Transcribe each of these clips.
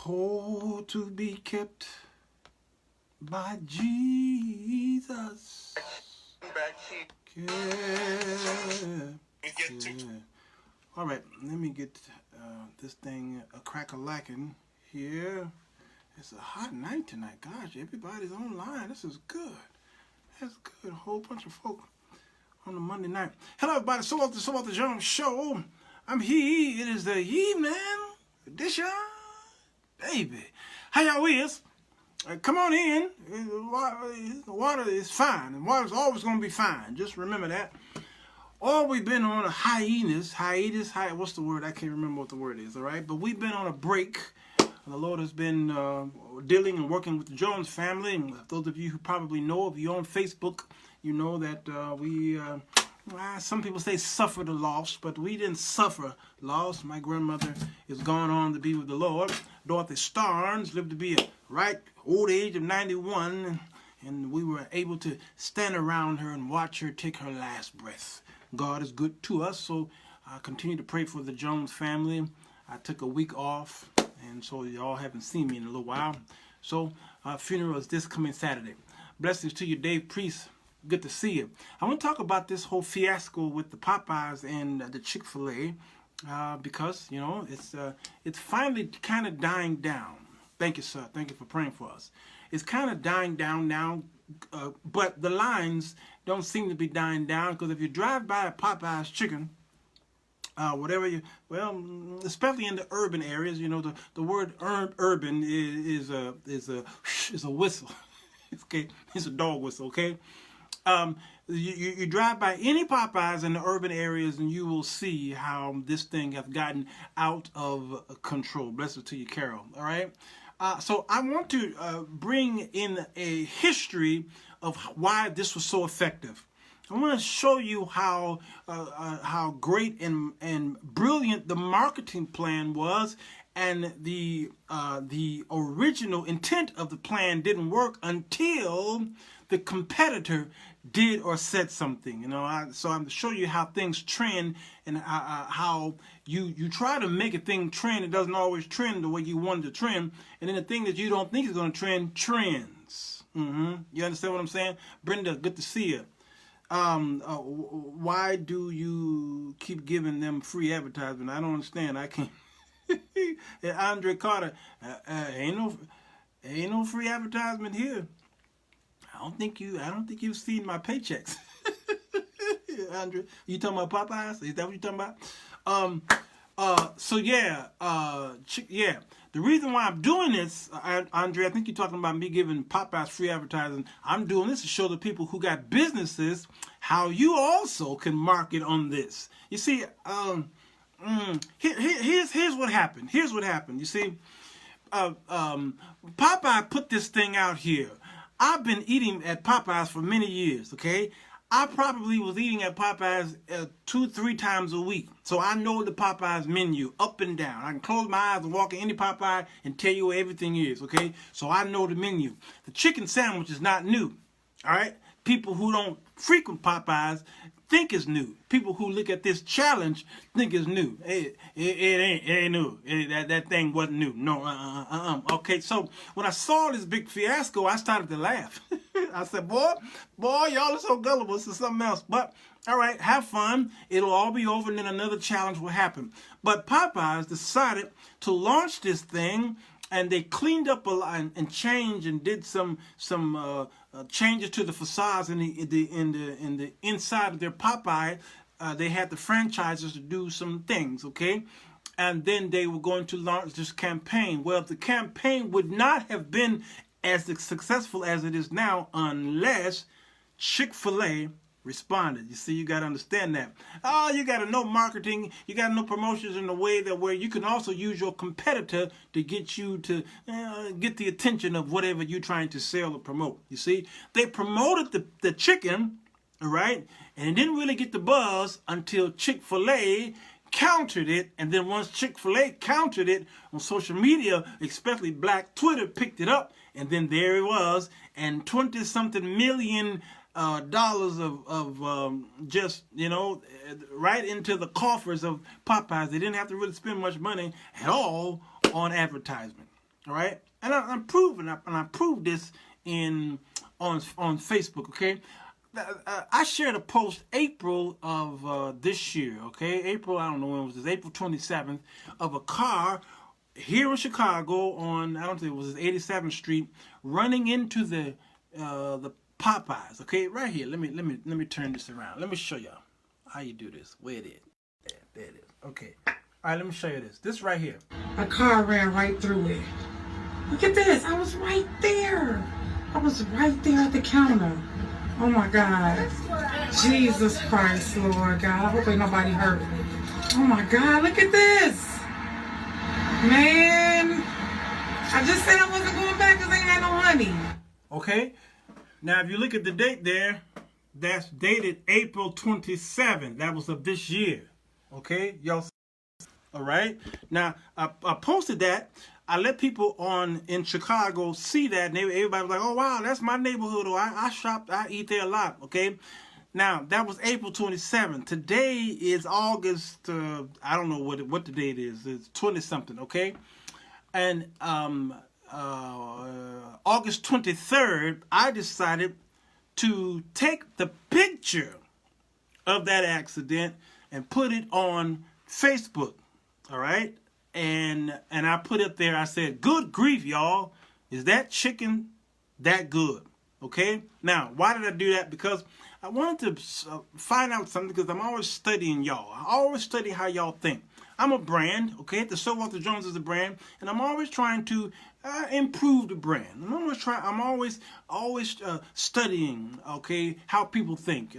Oh, to be kept by Jesus. All right, let me get this thing a crack-a-lackin' here. It's a hot night tonight. Gosh, everybody's online. This is good. That's good. A whole bunch of folk on a Monday night. Hello, everybody. Sirwalterj show. I'm he. It is the evening edition. Baby. How y'all is? Come on in. The water is fine. And water's always going to be fine. Just remember that. Or we've been on a hiatus. What's the word? I can't remember what the word is, all right? But we've been on a break. The Lord has been dealing and working with the Jones family. And those of you who probably know, if you're on Facebook, you know that some people say suffered a loss, but we didn't suffer loss. My grandmother is gone on to be with the Lord. Dorothy Starnes lived to be a right old age of 91, and we were able to stand around her and watch her take her last breath. God is good to us, so I continue to pray for the Jones family. I took a week off, and so y'all haven't seen me in a little while. So our funeral is this coming Saturday. Blessings to you, Dave Priest. Good to see you. I want to talk about this whole fiasco with the Popeyes and the Chick-fil-A because, you know, it's finally kind of dying down. Thank you, sir. Thank you for praying for us. It's kind of dying down now, but the lines don't seem to be dying down, because if you drive by a Popeyes Chicken, especially in the urban areas, you know, the word urban is a whistle. Okay, it's a dog whistle. Okay. You drive by any Popeyes in the urban areas and you will see how this thing has gotten out of control. Blessed to you, Carol. All right. So I want to bring in a history of why this was so effective. I want to show you how great and brilliant the marketing plan was, and the original intent of the plan didn't work until the competitor did or said something. You know, so I'm to show you how things trend, and how you try to make a thing trend. It doesn't always trend the way you want it to trend, and then the thing that you don't think is going to trend trends. You understand what I'm saying? Brenda, good to see you. Why do you keep giving them free advertisement? I don't understand. I can't. Andre Carter, ain't no free advertisement here. I don't think you've seen my paychecks. Andre, you talking about Popeyes? Is that what you're talking about? So yeah. The reason why I'm doing this, Andre, I think you're talking about me giving Popeyes free advertising. I'm doing this to show the people who got businesses how you also can market on this. You see, here's what happened. You see, Popeye put this thing out here. I've been eating at Popeyes for many years, okay? I probably was eating at Popeyes 2-3 times a week. So I know the Popeyes menu up and down. I can close my eyes and walk in any Popeye and tell you where everything is, okay? So I know the menu. The chicken sandwich is not new, all right? People who don't frequent Popeyes think it's new. People who look at this challenge think it's new. It ain't new. That thing wasn't new. No, Okay, so when I saw this big fiasco, I started to laugh. I said, boy, y'all are so gullible. This is something else. But, all right, have fun. It'll all be over, and then another challenge will happen. But Popeyes decided to launch this thing, and they cleaned up a lot and changed and did some changes to the facades in the inside of their Popeye. They had the franchises to do some things, okay? And then they were going to launch this campaign. Well, the campaign would not have been as successful as it is now unless Chick-fil-A responded. You see, you got to understand that. Oh, you got to know marketing. You got to know promotions in a way that where you can also use your competitor to get you to get the attention of whatever you're trying to sell or promote. You see, they promoted the chicken, all right, and it didn't really get the buzz until Chick-fil-A countered it. And then once Chick-fil-A countered it on social media, especially Black Twitter picked it up, and then there it was, and 20-something million dollars of just, you know, right into the coffers of Popeyes. They didn't have to really spend much money at all on advertisement. All right, and I'm proving, and I proved this on Facebook. Okay, I shared a post April of this year. Okay, April, I don't know when it was this, April 27th, of a car here in Chicago on, I don't think it was 87th Street, running into the Popeyes. Okay, right here. Let me turn this around. Let me show y'all how you do this. Where it is? There it is. Okay. All right, let me show you this. This right here. A car ran right through it. Look at this. I was right there. I was right there at the counter. Oh my God. Jesus Christ, Lord God. I hope ain't nobody hurt. Oh my God, look at this. Man, I just said I wasn't going back because I ain't had no honey. Okay. Now, if you look at the date there, that's dated April 27th. That was of this year. Okay, y'all. All right. Now, I posted that. I let people in Chicago see that, and everybody was like, "Oh wow, that's my neighborhood." Or I shop, I eat there a lot. Okay. Now that was April 27th. Today is August. I don't know what the date is. It's 20 something. Okay. And August 23rd, I decided to take the picture of that accident and put it on Facebook. All right, and I put it there. I said, "Good grief, y'all! Is that chicken that good?" Okay. Now, why did I do that? Because I wanted to find out something. Because I'm always studying y'all. I always study how y'all think. I'm a brand. Okay, the Sirwalterj is a brand, and I'm always trying to improve the brand. I'm always studying. Okay, how people think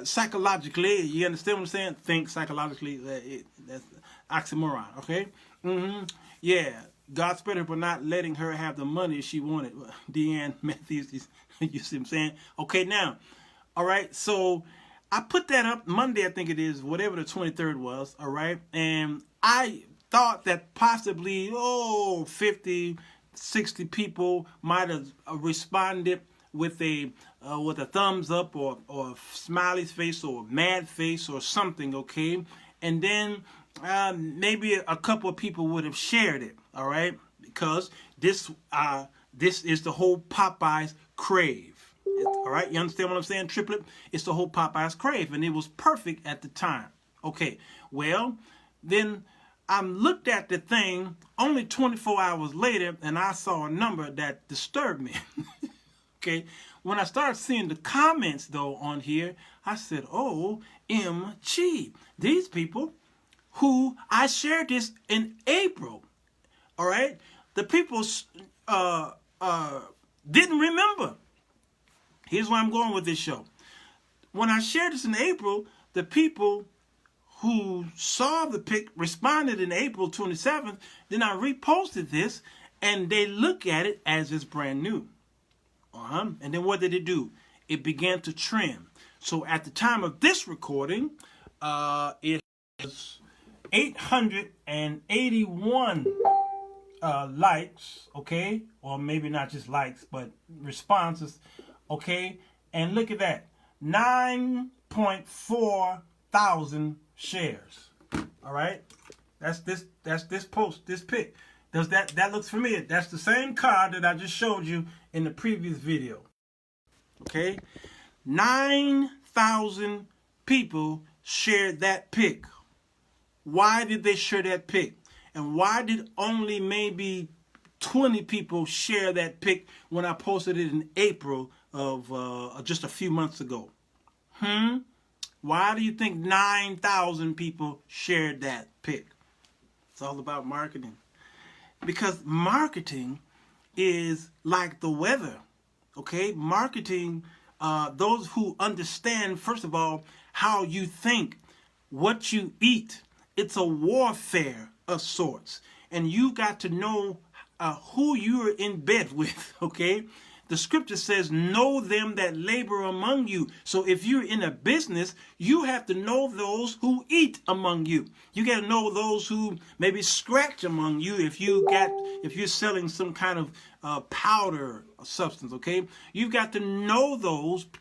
psychologically. You understand what I'm saying? Think psychologically. That's oxymoron. Okay. Yeah. God spared her for not letting her have the money she wanted. Deanne Matthews. You see what I'm saying? Okay. Now, all right. So I put that up Monday, I think it is, whatever the 23rd was. All right. And I thought that possibly 50, 60 people might have responded with a thumbs up or smiley face or mad face or something. Okay. And then maybe a couple of people would have shared it. All right. Because this is the whole Popeyes crave. All right, you understand what I'm saying, triplet? It's the whole Popeyes crave, and it was perfect at the time. Okay, well, then I looked at the thing only 24 hours later, and I saw a number that disturbed me. Okay, when I started seeing the comments, though, on here, I said, OMG, these people who I shared this in April, all right, the people didn't remember. Here's where I'm going with this show. When I shared this in April, the people who saw the pic responded in April 27th. Then I reposted this, and they look at it as it's brand new. And then what did it do? It began to trend. So at the time of this recording, it was 881 likes, okay? Or maybe not just likes, but responses. Okay, and look at that, 9.4 thousand shares. All right, that's this post, this pic. Does that looks familiar? That's the same car that I just showed you in the previous video. Okay, 9,000 people shared that pic. Why did they share that pic? And why did only maybe 20 people share that pic when I posted it in April of just a few months ago? Why do you think 9,000 people shared that pic? It's all about marketing. Because marketing is like the weather. Okay? Marketing, those who understand, first of all, how you think, what you eat, it's a warfare of sorts. And you got to know who you're in bed with, okay? The scripture says, know them that labor among you. So if you're in a business, you have to know those who eat among you. You got to know those who maybe scratch among you if you're selling some kind of powder substance, okay? You've got to know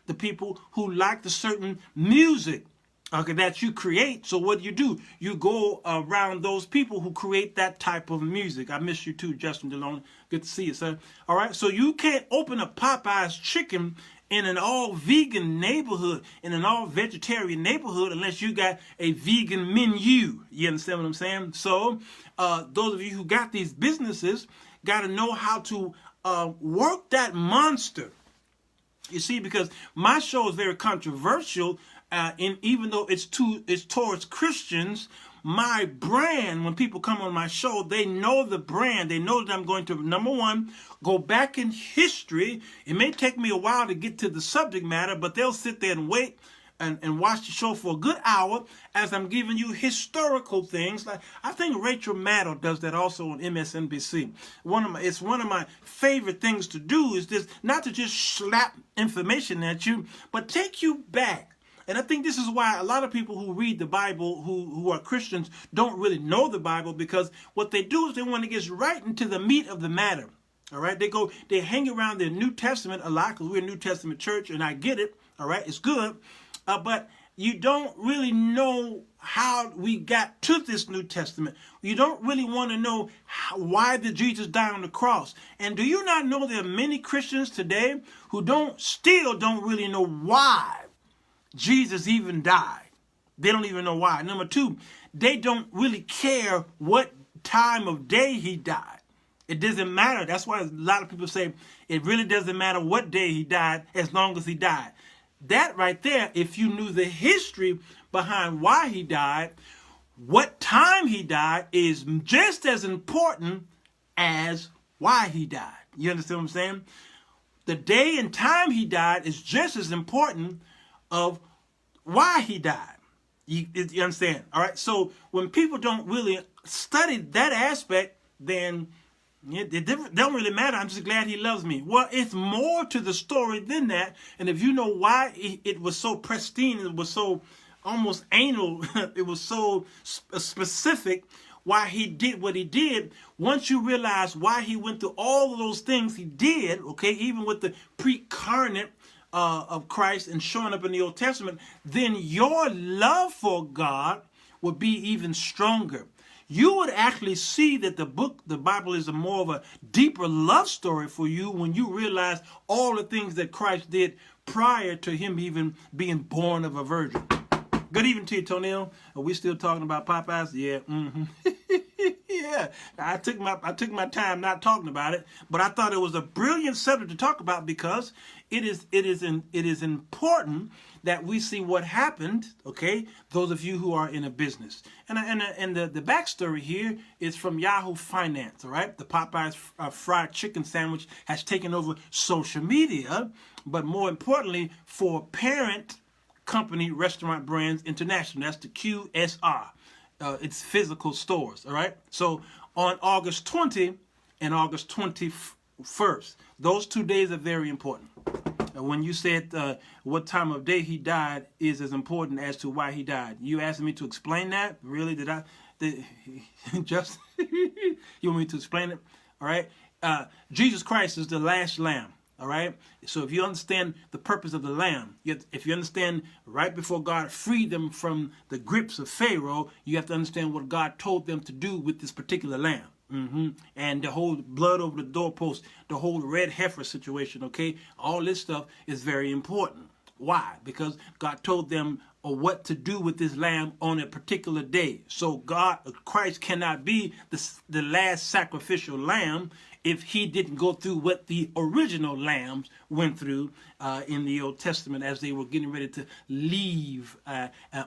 the people who like the certain music, Okay, that you create. So what do? You go around those people who create that type of music. I miss you too, Justin DeLone. Good to see you, sir. All right, so you can't open a Popeyes chicken in an all-vegan neighborhood, in an all-vegetarian neighborhood, unless you got a vegan menu. You understand what I'm saying? So those of you who got these businesses got to know how to work that monster. You see, because my show is very controversial, and even though it's towards Christians, my brand, when people come on my show, they know the brand. They know that I'm going to, number one, go back in history. It may take me a while to get to the subject matter, but they'll sit there and wait and watch the show for a good hour as I'm giving you historical things. Like I think Rachel Maddow does that also on MSNBC. It's one of my favorite things to do is this, not to just slap information at you, but take you back. And I think this is why a lot of people who read the Bible, who are Christians, don't really know the Bible, because what they do is they want to get right into the meat of the matter. All right, they hang around their New Testament a lot because we're a New Testament church, and I get it. All right, it's good. But you don't really know how we got to this New Testament. You don't really want to know why did Jesus die on the cross. And do you not know there are many Christians today who still don't really know why Jesus even died? They don't even know why. Number two, they don't really care what time of day he died. It doesn't matter. That's why a lot of people say it really doesn't matter what day he died as long as he died. That right there, if you knew the history behind why he died, what time he died is just as important as why he died. You understand what I'm saying? The day and time he died is just as important of why he died. You understand? All right. So when people don't really study that aspect, then it don't really matter. I'm just glad he loves me. Well, it's more to the story than that. And if you know why it was so pristine, it was so almost anal, it was so specific, why he did what he did, once you realize why he went through all of those things he did, okay, even with the pre-carnate of Christ and showing up in the Old Testament, then your love for God would be even stronger. You would actually see that the Bible is more of a deeper love story for you when you realize all the things that Christ did prior to him even being born of a virgin. Good evening to you, Tonil. Are we still talking about Popeyes? Yeah. Yeah. I took my time not talking about it, but I thought it was a brilliant subject to talk about because it is important that we see what happened, okay, those of you who are in a business. And the backstory here is from Yahoo Finance, all right? The Popeyes fried chicken sandwich has taken over social media, but more importantly, for parent company Restaurant Brands International. That's the QSR. It's physical stores, all right? So on August 20 and August 21st, those 2 days are very important. When you said what time of day he died is as important as to why he died. You asked me to explain that? Really? Just you want me to explain it? All right. Jesus Christ is the last lamb. All right. So if you understand the purpose of the lamb, if you understand right before God freed them from the grips of Pharaoh, you have to understand what God told them to do with this particular lamb. And the whole blood over the doorpost, the whole red heifer situation, okay? All this stuff is very important. Why? Because God told them what to do with this lamb on a particular day. So Christ cannot be the last sacrificial lamb if he didn't go through what the original lambs went through in the Old Testament as they were getting ready to leave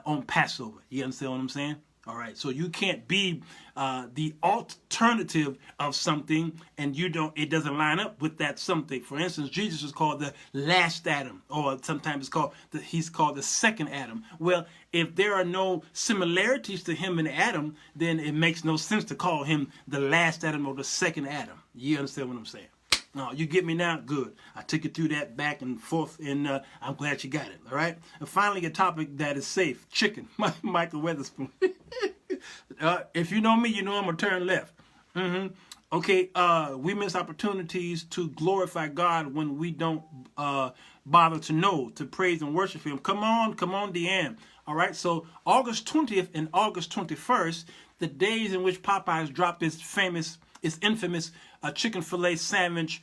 on Passover. You understand what I'm saying? All right, so you can't be the alternative of something and it doesn't line up with that something. For instance, Jesus is called the last Adam, or sometimes he's called the second Adam. Well, if there are no similarities to him and Adam, then it makes no sense to call him the last Adam or the second Adam. You understand what I'm saying? No, you get me now? Good. I took you through that back and forth, and I'm glad you got it, all right? And finally, a topic that is safe, chicken. Michael Weatherspoon. If you know me, you know I'm going to turn left. Okay, we miss opportunities to glorify God when we don't bother to know, to praise and worship him. Come on, Deanne. All right, so August 20th and August 21st, the days in which Popeyes dropped its infamous chicken fillet sandwich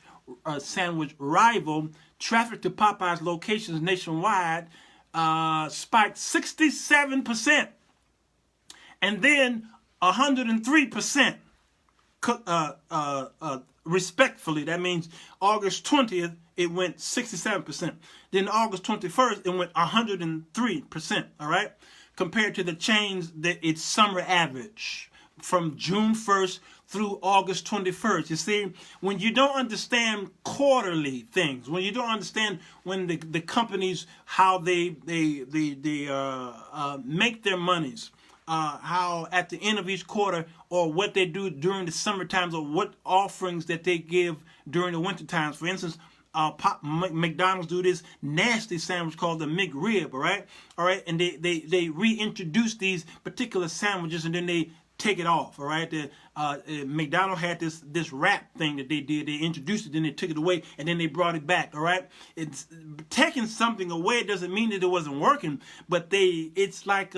rival, traffic to Popeyes locations nationwide spiked 67%, and then 103%. Respectfully, that means August 20th it went 67%. Then August 21st it went 103%. All right, compared to the chains that its summer average from June 1st through August 21st. You see, when you don't understand quarterly things, when you don't understand when the companies how they make their monies. How at the end of each quarter, or what they do during the summer times, or what offerings that they give during the winter times. For instance, McDonald's do this nasty sandwich called the McRib, all right, and they reintroduce these particular sandwiches and then they take it off, all right. McDonald's had this wrap thing that they did. They introduced it, then they took it away, and then they brought it back, all right. It's taking something away doesn't mean that it wasn't working, but it's like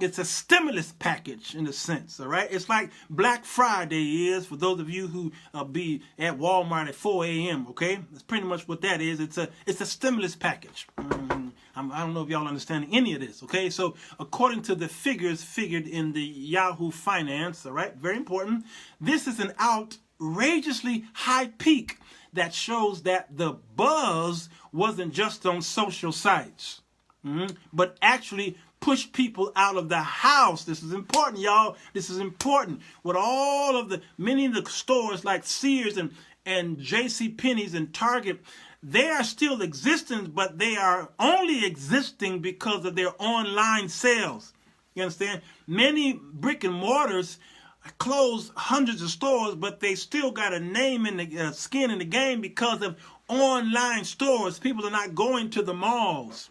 it's a stimulus package in a sense, all right? It's like Black Friday is for those of you who be at Walmart at 4 a.m., okay? That's pretty much what that is. It's a stimulus package. I don't know if y'all understand any of this, okay? So according to the figures figured in the Yahoo Finance, all right, very important, this is an outrageously high peak that shows that the buzz wasn't just on social sites, but actually push people out of the house. This is important, y'all. This is important. With all of many of the stores like Sears and J.C. Penney's and Target, they are still existing, but they are only existing because of their online sales. You understand? Many brick and mortars closed hundreds of stores, but they still got a name in the skin in the game because of online stores. People are not going to the malls.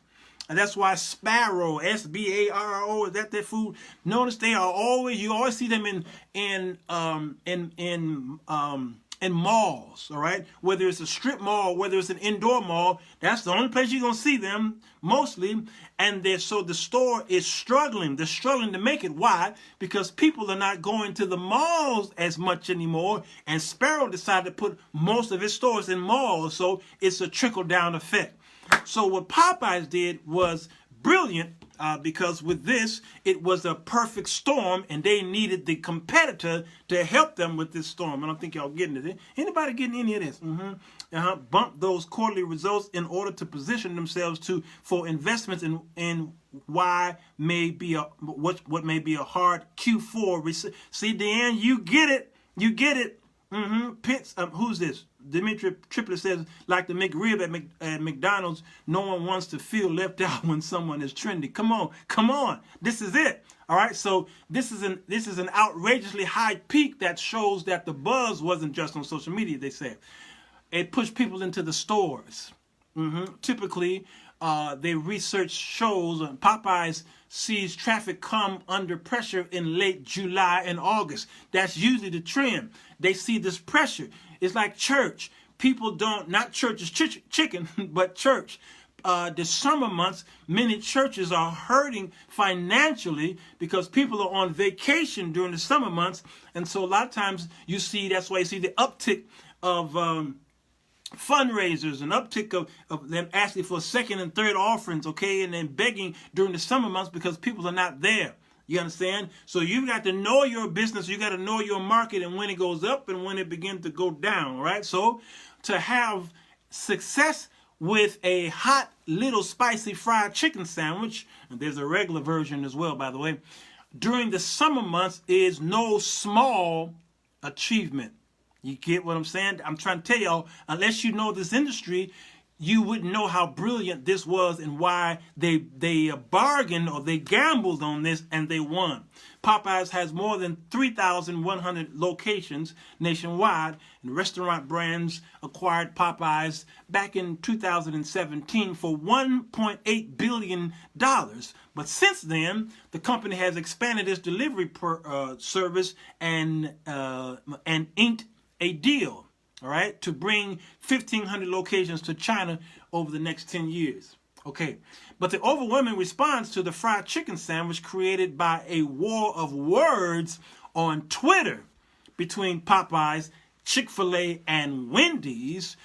And that's why Sparrow, S-B-A-R-R-O, is that their food? Notice they are always, you always see them in malls, all right? Whether it's a strip mall, whether it's an indoor mall, that's the only place you're going to see them mostly. And so the store is struggling. They're struggling to make it. Why? Because people are not going to the malls as much anymore. And Sparrow decided to put most of its stores in malls. So it's a trickle-down effect. So what Popeyes did was brilliant because with this, it was a perfect storm and they needed the competitor to help them with this storm. I don't think y'all getting it. Anybody getting any of this? Bump those quarterly results in order to position themselves for investments in what may be a hard Q4. See, Dan, you get it. You get it. Pitts, who's this? Dimitri Triplet says, like the McRib at McDonald's, no one wants to feel left out when someone is trendy. Come on. This is it. All right. So this is an outrageously high peak that shows that the buzz wasn't just on social media. They said it pushed people into the stores. Typically, their research shows Popeyes sees traffic come under pressure in late July and August. That's usually the trend. They see this pressure. It's like church. People not church is chicken, but church. The summer months, many churches are hurting financially because people are on vacation during the summer months. And so a lot of times that's why you see the uptick of fundraisers, an uptick of them asking for second and third offerings, okay, and then begging during the summer months because people are not there. You understand? So you got to know your business, you got to know your market and when it goes up and when it begins to go down, right? So to have success with a hot little spicy fried chicken sandwich, and there's a regular version as well, by the way, during the summer months is no small achievement. You get what I'm saying? I'm trying to tell y'all, unless you know this industry, you wouldn't know how brilliant this was and why they bargained or they gambled on this and they won. Popeyes has more than 3,100 locations nationwide, and restaurant brands acquired Popeyes back in 2017 for $1.8 billion. But since then, the company has expanded its delivery service and inked a deal, all right, to bring 1,500 locations to China over the next 10 years. Okay, But the overwhelming response to the fried chicken sandwich created by a war of words on Twitter between Popeyes, Chick-fil-A, and Wendy's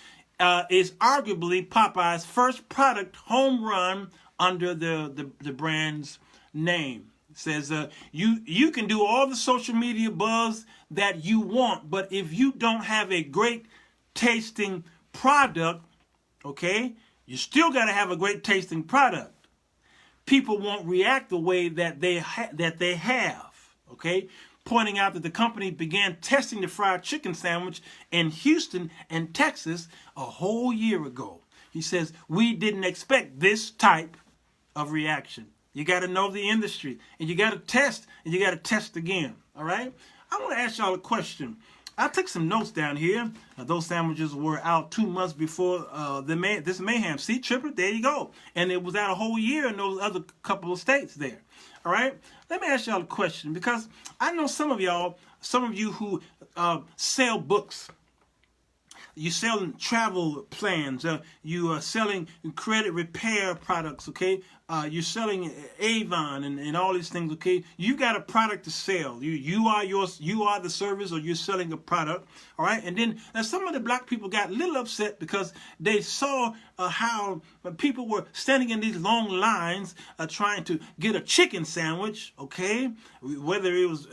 is arguably Popeyes' first product home run under the brand's name. It says you can do all the social media buzz that you want, but if you don't have a great tasting product, okay, you still got to have a great tasting product. People won't react the way that they have, okay? Pointing out that the company began testing the fried chicken sandwich in Houston and Texas a whole year ago. He says, we didn't expect this type of reaction. You got to know the industry, and you got to test, and you got to test again, all right? I want to ask y'all a question. I took some notes down here. Those sandwiches were out 2 months before this mayhem. See, triplet, there you go. And it was out a whole year in those other couple of states there. All right? Let me ask y'all a question, because I know some of you who sell books. You're selling travel plans. You are selling credit repair products, okay? You're selling Avon and all these things, okay? You got a product to sell. You are the service, or you're selling a product, all right? And then some of the black people got a little upset because they saw how people were standing in these long lines trying to get a chicken sandwich, okay? Whether it was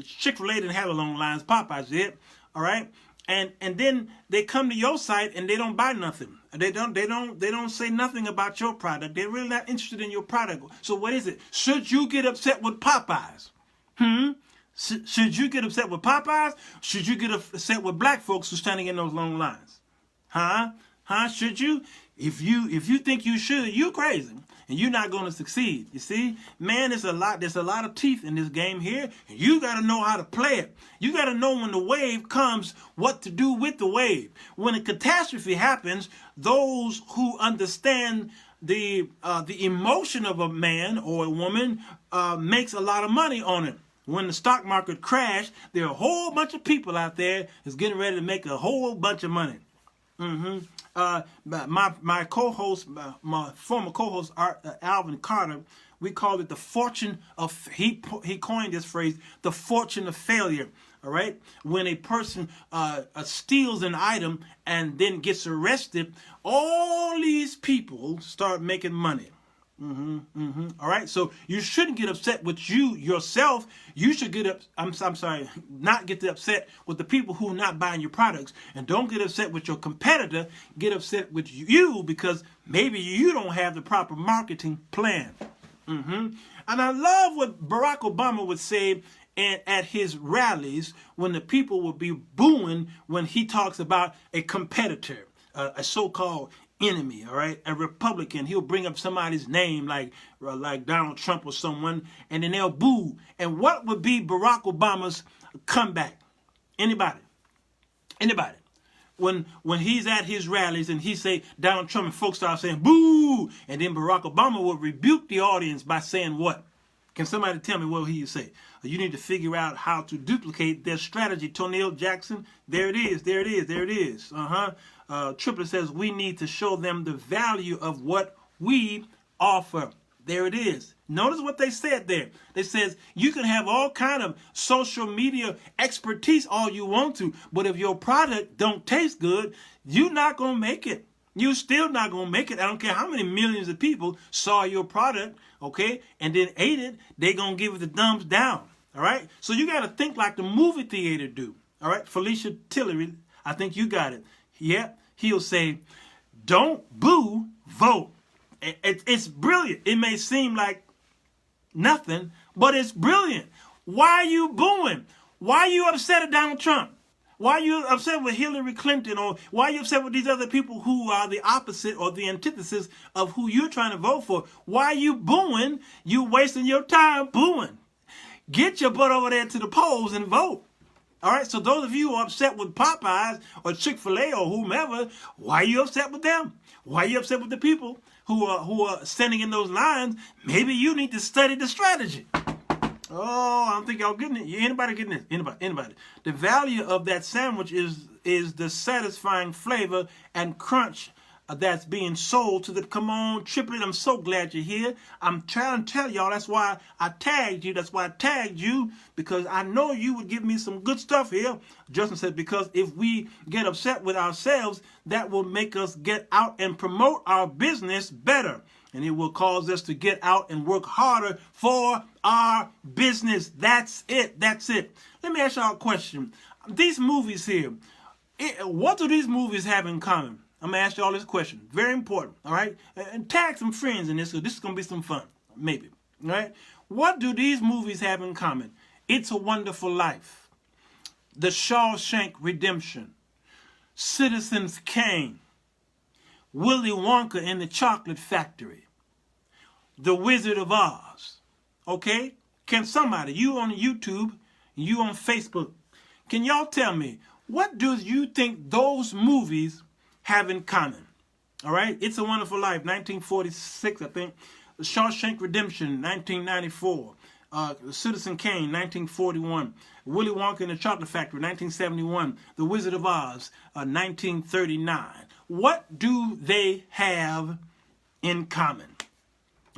Chick-fil-A didn't have a long lines, Popeyes did, all right? And then they come to your site and they don't buy nothing. They don't say nothing about your product. They're really not interested in your product. So what is it? Should you get upset with Popeyes? Should you get upset with Popeyes? Should you get upset with black folks who's standing in those long lines? Should you? If you think you should, you crazy. And you're not going to succeed. You see? Man, there's a lot of teeth in this game here. And you got to know how to play it. You got to know when the wave comes, what to do with the wave. When a catastrophe happens, those who understand the emotion of a man or a woman makes a lot of money on it. When the stock market crashed, there are a whole bunch of people out there that's getting ready to make a whole bunch of money. My co-host, my former co-host, Alvin Carter, we called it the fortune of, he coined this phrase, the fortune of failure. All right. When a person steals an item and then gets arrested, all these people start making money. All right. So you shouldn't get upset with yourself. You should not get upset with the people who are not buying your products. And don't get upset with your competitor. Get upset with you because maybe you don't have the proper marketing plan. And I love what Barack Obama would say at his rallies when the people would be booing when he talks about a competitor, a so-called enemy, all right, a Republican. He'll bring up somebody's name like Donald Trump or someone, and then they'll boo. And what would be Barack Obama's comeback? Anybody? When he's at his rallies and he say Donald Trump and folks start saying boo, and then Barack Obama will rebuke the audience by saying what? Can somebody tell me what he would say? You need to figure out how to duplicate their strategy. Toneel Jackson, there it is. Triplet says we need to show them the value of what we offer. There it is. Notice what they said there. They says you can have all kind of social media expertise all you want to, but if your product don't taste good, you're not going to make it. You're still not going to make it. I don't care how many millions of people saw your product, okay, and then ate it, they're going to give it the thumbs down, all right? So you got to think like the movie theater do, all right? Felicia Tillery, I think you got it. Yeah, he'll say, don't boo, vote. It's brilliant. It may seem like nothing, but it's brilliant. Why are you booing? Why are you upset at Donald Trump? Why are you upset with Hillary Clinton? Or why are you upset with these other people who are the opposite or the antithesis of who you're trying to vote for? Why are you booing? You wasting your time booing. Get your butt over there to the polls and vote. All right, so those of you who are upset with Popeyes or Chick-fil-A or whomever, why are you upset with them? Why are you upset with the people who are standing in those lines? Maybe you need to study the strategy. Oh, I don't think y'all getting it. Anybody getting it? Anybody? The value of that sandwich is the satisfying flavor and crunch that's being sold to the, come on, Triplet, I'm so glad you're here. I'm trying to tell y'all, that's why I tagged you. That's why I tagged you, because I know you would give me some good stuff here. Justin said, because if we get upset with ourselves, that will make us get out and promote our business better. And it will cause us to get out and work harder for our business. That's it. That's it. Let me ask y'all a question. These movies here, what do these movies have in common? I'm going to ask y'all this question. Very important. All right. And tag some friends in this, so this is going to be some fun. Maybe. All right. What do these movies have in common? It's a Wonderful Life, The Shawshank Redemption, Citizen Kane, Willy Wonka and the Chocolate Factory, The Wizard of Oz. Okay? Can somebody, you on YouTube, you on Facebook, can y'all tell me, what do you think those movies have in common? All right? It's a Wonderful Life, 1946, I think. The Shawshank Redemption, 1994. Citizen Kane, 1941. Willy Wonka and the Chocolate Factory, 1971. The Wizard of Oz, 1939. What do they have in common?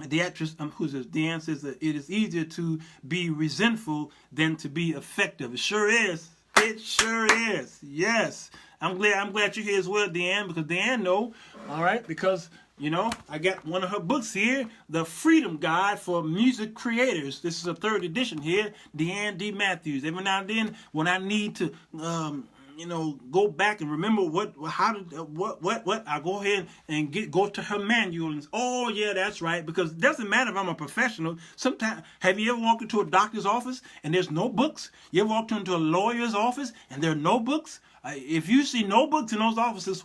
The actress, who's this? Deanne says that it is easier to be resentful than to be effective. It sure is. It sure is. Yes. I'm glad you're here as well, Deanne, because Deanne know, all right, because, you know, I got one of her books here, The Freedom Guide for Music Creators. This is a 3rd edition here, Deanne D. Matthews. Every now and then, when I need to, you know, go back and remember what, I go ahead and go to her manual and, oh yeah, that's right, because it doesn't matter if I'm a professional. Sometimes, have you ever walked into a doctor's office and there's no books? You ever walked into a lawyer's office and there are no books? If you see no books in those offices,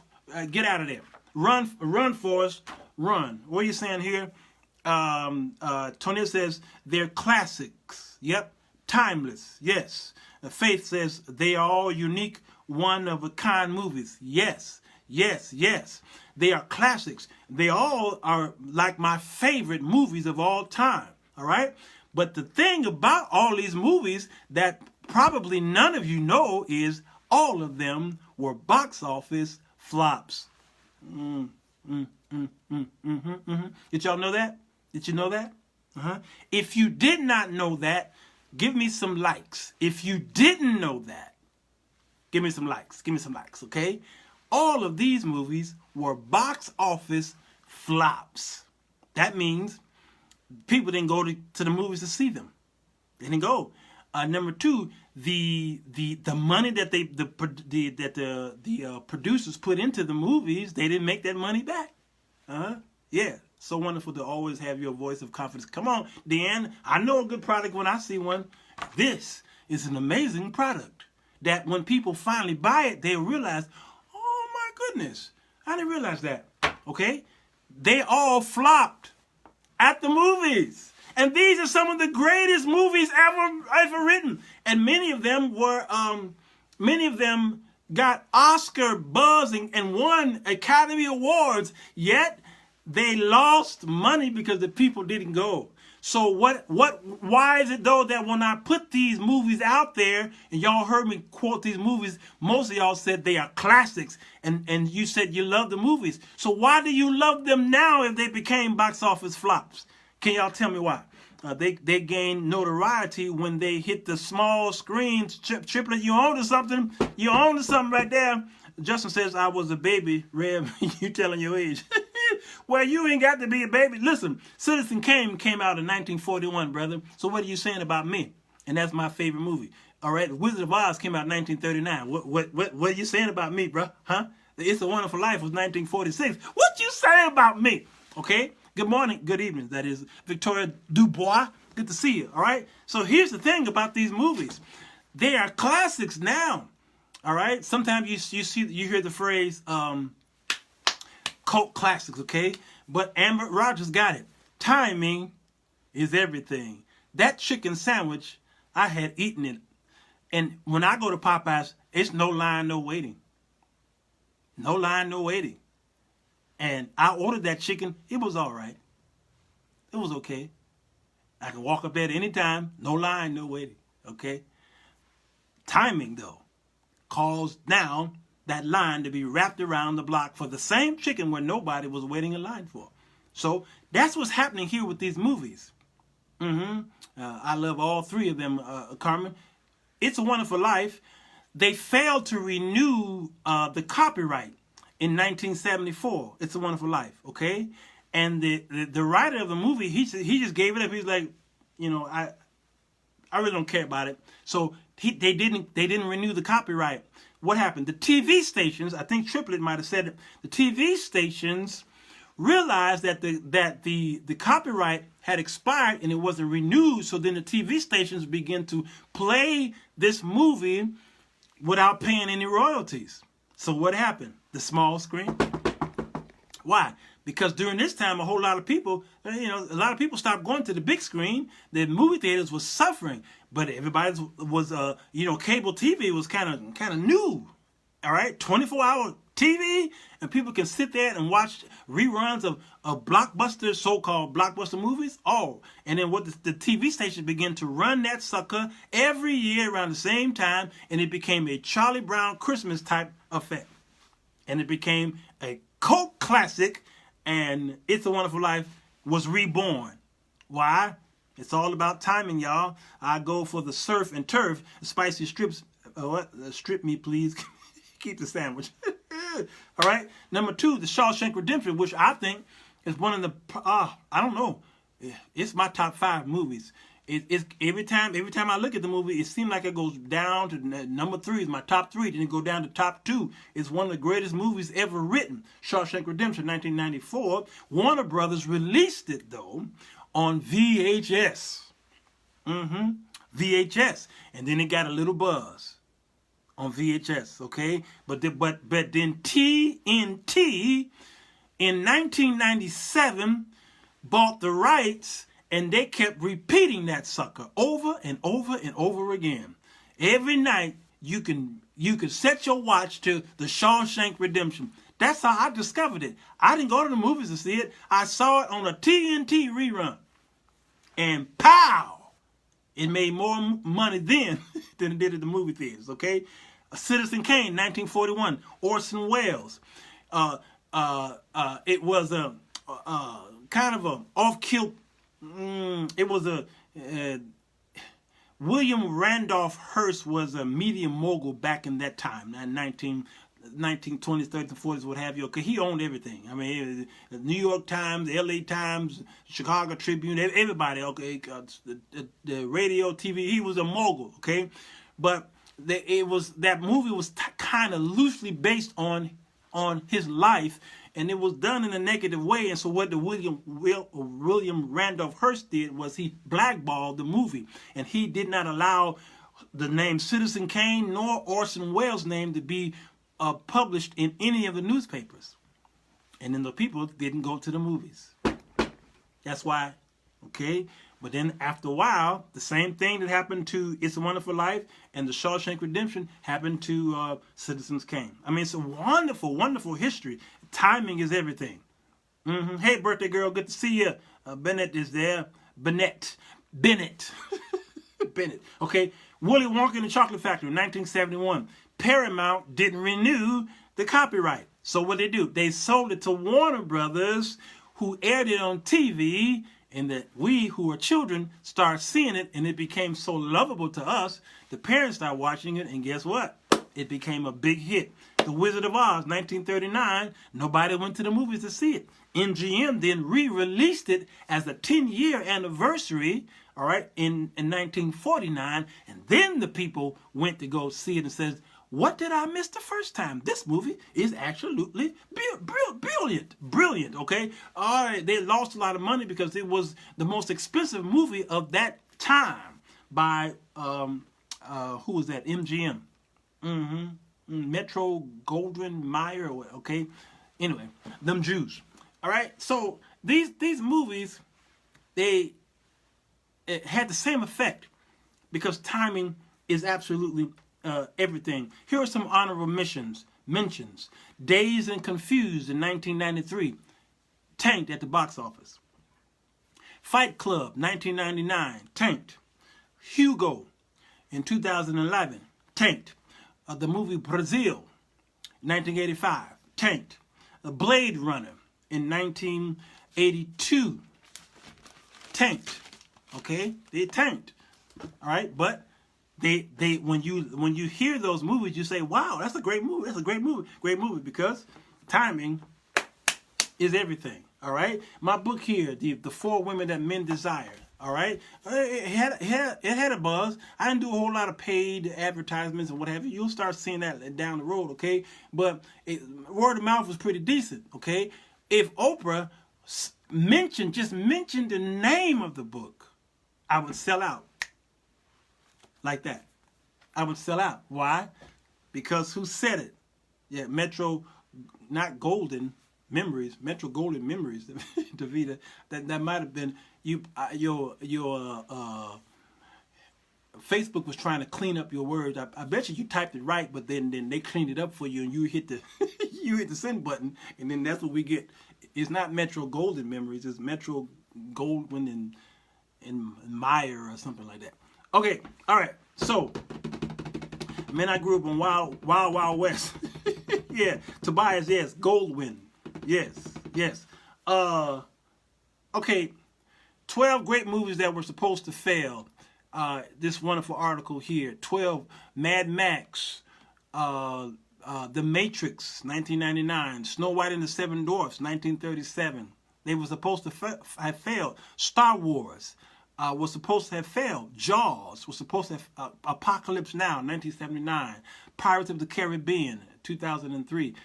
get out of there. Run, Forrest, run. What are you saying here? Tony says they're classics. Yep, timeless. Yes. Faith says they are all unique, one-of-a-kind movies. Yes, yes, yes. They are classics. They all are like my favorite movies of all time. All right? But the thing about all these movies that probably none of you know is all of them were box office flops. Did y'all know that? Did you know that? If you did not know that, give me some likes. If you didn't know that, give me some likes. Give me some likes, okay? All of these movies were box office flops. That means people didn't go to the movies to see them. They didn't go. Number 2, the money that the producers put into the movies, they didn't make that money back. Yeah. So wonderful to always have your voice of confidence. Come on, Deanne. I know a good product when I see one. This is an amazing product that when people finally buy it, they realize, oh my goodness, I didn't realize that. Okay? They all flopped at the movies. And these are some of the greatest movies ever written. And many of them got Oscar buzzing and won Academy Awards, yet they lost money because the people didn't go. So why is it though that when I put these movies out there and y'all heard me quote these movies, most of y'all said they are classics and you said you love the movies. So why do you love them now if they became box office flops? Can y'all tell me why? They gained notoriety when they hit the small screens. Triplet, you own to something. You own to something right there. Justin says, I was a baby. Rev, you telling your age. Well, you ain't got to be a baby. Listen, Citizen Kane came out in 1941, brother. So what are you saying about me? And that's my favorite movie. All right, Wizard of Oz came out in 1939. What are you saying about me, bro? Huh? It's a Wonderful Life was 1946. What you saying about me? Okay? Good morning, good evening. That is Victoria Dubois. Good to see you, all right? So here's the thing about these movies. They are classics now, all right? Sometimes you hear the phrase cult classics, okay? But Amber Rogers got it. Timing is everything. That chicken sandwich, I had eaten it. And when I go to Popeyes, it's no line, no waiting. No line, no waiting. And I ordered that chicken. It was all right. It was okay. I can walk up there at any time. No line, no waiting. Okay? Timing, though, calls now that line to be wrapped around the block for the same chicken where nobody was waiting in line for. So that's what's happening here with these movies. I love all three of them, Carmen. It's a Wonderful Life. They failed to renew the copyright in 1974. It's a Wonderful Life, okay? And the writer of the movie, he just gave it up. He's like, you know, I really don't care about it. So they didn't renew the copyright. What happened? The TV stations, I think Triplet might have said it. The TV stations realized that the copyright had expired and it wasn't renewed. So then the TV stations began to play this movie without paying any royalties. So what happened? The small screen. Why? Because during this time, a whole lot of people, a lot of people stopped going to the big screen. The movie theaters was suffering, but everybody was, cable TV was kind of new. All right, 24-hour TV, and people can sit there and watch reruns of blockbuster, so-called blockbuster movies. Oh, and then what the TV station began to run that sucker every year around the same time, and it became a Charlie Brown Christmas type effect, and it became a cult classic. And It's a Wonderful Life was reborn. Why? It's all about timing, y'all. I go for the surf and turf, spicy strips. Strip me, please. Keep the sandwich. All right. Number 2, The Shawshank Redemption, which I think is one of the. I don't know. It's my top 5 movies. It's every time I look at the movie, it seems like it goes down to number 3 is my top 3, then it go down to top 2. It's one of the greatest movies ever written. Shawshank Redemption, 1994. Warner Brothers released it though on VHS. VHS, and then it got a little buzz on VHS. Okay, but then TNT in 1997 bought the rights. And they kept repeating that sucker over and over and over again. Every night you can set your watch to The Shawshank Redemption. That's how I discovered it. I didn't go to the movies to see it. I saw it on a TNT rerun. And pow! It made more money then than it did at the movie theaters, okay? Citizen Kane, 1941. Orson Welles. It was a kind of a off-kilt. It was William Randolph Hearst was a media mogul back in that time, 1920s, 30s, and 40s, what have you. Because he owned everything. I mean, the New York Times, the LA Times, Chicago Tribune, everybody. Okay, the radio, TV. He was a mogul. Okay, but that movie was kind of loosely based on his life. And it was done in a negative way. And so what the William Randolph Hearst did was he blackballed the movie. And he did not allow the name Citizen Kane nor Orson Welles' name to be published in any of the newspapers. And then the people didn't go to the movies. That's why, okay? But then after a while, the same thing that happened to It's a Wonderful Life and The Shawshank Redemption happened to Citizen Kane. I mean, it's a wonderful, wonderful history. Timing is everything. Hey, birthday girl, good to see you. Bennett is there. Bennett. Bennett. Okay. Willy Wonka and the Chocolate Factory, 1971. Paramount didn't renew the copyright. So what they do? They sold it to Warner Brothers, who aired it on TV, and that we, who are children, start seeing it, and it became so lovable to us, the parents start watching it, and guess what? It became a big hit. The Wizard of Oz, 1939, nobody went to the movies to see it. MGM then re-released it as a 10-year anniversary, all right, in 1949, and then the people went to go see it and says, what did I miss the first time? This movie is absolutely brilliant, okay? All right, they lost a lot of money because it was the most expensive movie of that time by, who was that? MGM. Metro Goldwyn Mayer, okay? Anyway, them Jews. All right, so these movies, it had the same effect because timing is absolutely everything. Here are some honorable mentions. Dazed and Confused in 1993, tanked at the box office. Fight Club, 1999, tanked. Hugo in 2011, tanked. The movie Brazil 1985, tanked. Blade Runner in 1982, tanked. Okay, they tanked. All right, but they when you hear those movies, you say, "Wow, that's a great movie. That's a great movie," because timing is everything. All right, my book here, the 4 Women That Men Desire. All right, it had a buzz. I didn't do a whole lot of paid advertisements and what have you. You'll start seeing that down the road, okay? But word of mouth was pretty decent, okay? If Oprah just mentioned the name of the book, I would sell out like that. I would sell out. Why? Because who said it? Yeah, Metro, not Golden Memories, Metro Golden Memories, Davida. That might have been you. Your Facebook was trying to clean up your words. I bet you typed it right, but then they cleaned it up for you, and you hit the you hit the send button, and then that's what we get. It's not Metro Golden Memories. It's Metro Goldwyn and Meyer or something like that. Okay, all right. So, man, I grew up in Wild West. Yeah, Tobias, yes, Goldwyn. Yes. Okay, 12 great movies that were supposed to fail. This wonderful article here. 12, Mad Max, The Matrix, 1999, Snow White and the Seven Dwarfs, 1937. They were supposed to have failed. Star Wars was supposed to have failed. Jaws was supposed to have Apocalypse Now, 1979. Pirates of the Caribbean, 2003.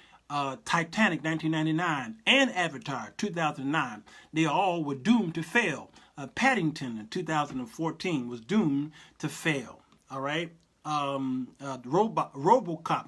Titanic, 1999, and Avatar, 2009. They all were doomed to fail. Paddington, in 2014, was doomed to fail. All right. RoboCop,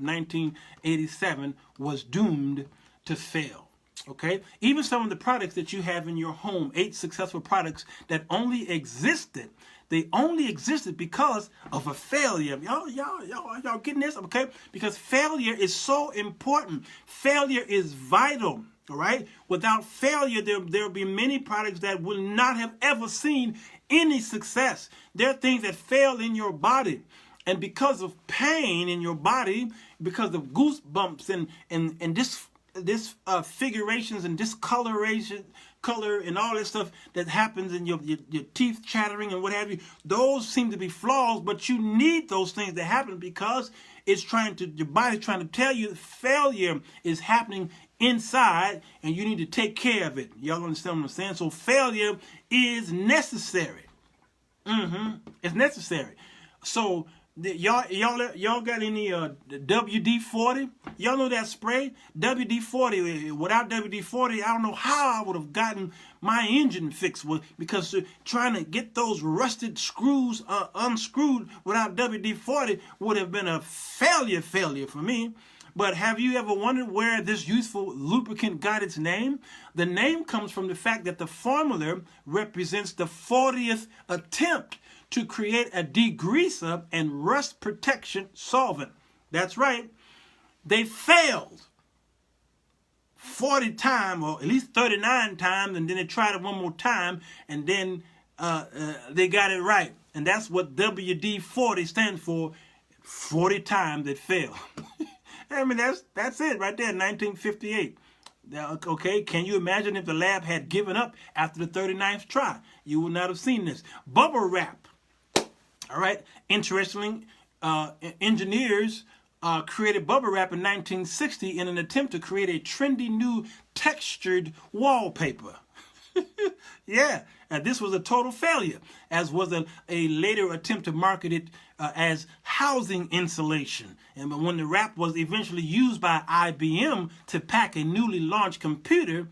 1987, was doomed to fail. Okay. Even some of the products that you have in your home, 8 successful products that only existed. They only existed because of a failure. Y'all getting this? Okay? Because failure is so important. Failure is vital. All right? Without failure, there'll be many products that will not have ever seen any success. There are things that fail in your body. And because of pain in your body, because of goosebumps and disfigurations and discoloration, color and all this stuff that happens in your teeth chattering and what have you, those seem to be flaws, but you need those things to happen because it's your body's trying to tell you failure is happening inside and you need to take care of it. Y'all understand what I'm saying? So failure is necessary. It's necessary. So y'all got any WD-40? Y'all know that spray? WD-40. Without WD-40, I don't know how I would have gotten my engine fixed because trying to get those rusted screws unscrewed without WD-40 would have been a failure for me. But have you ever wondered where this useful lubricant got its name? The name comes from the fact that the formula represents the 40th attempt to create a degreaser and rust protection solvent. That's right. They failed 40 times, or at least 39 times, and then they tried it one more time, and then they got it right. And that's what WD-40 stands for, 40 times it failed. I mean, that's it right there, 1958. Okay, can you imagine if the lab had given up after the 39th try? You would not have seen this. Bubble wrap. All right. Interestingly, engineers created bubble wrap in 1960 in an attempt to create a trendy new textured wallpaper. Yeah, and this was a total failure, as was a later attempt to market it as housing insulation. And when the wrap was eventually used by IBM to pack a newly launched computer,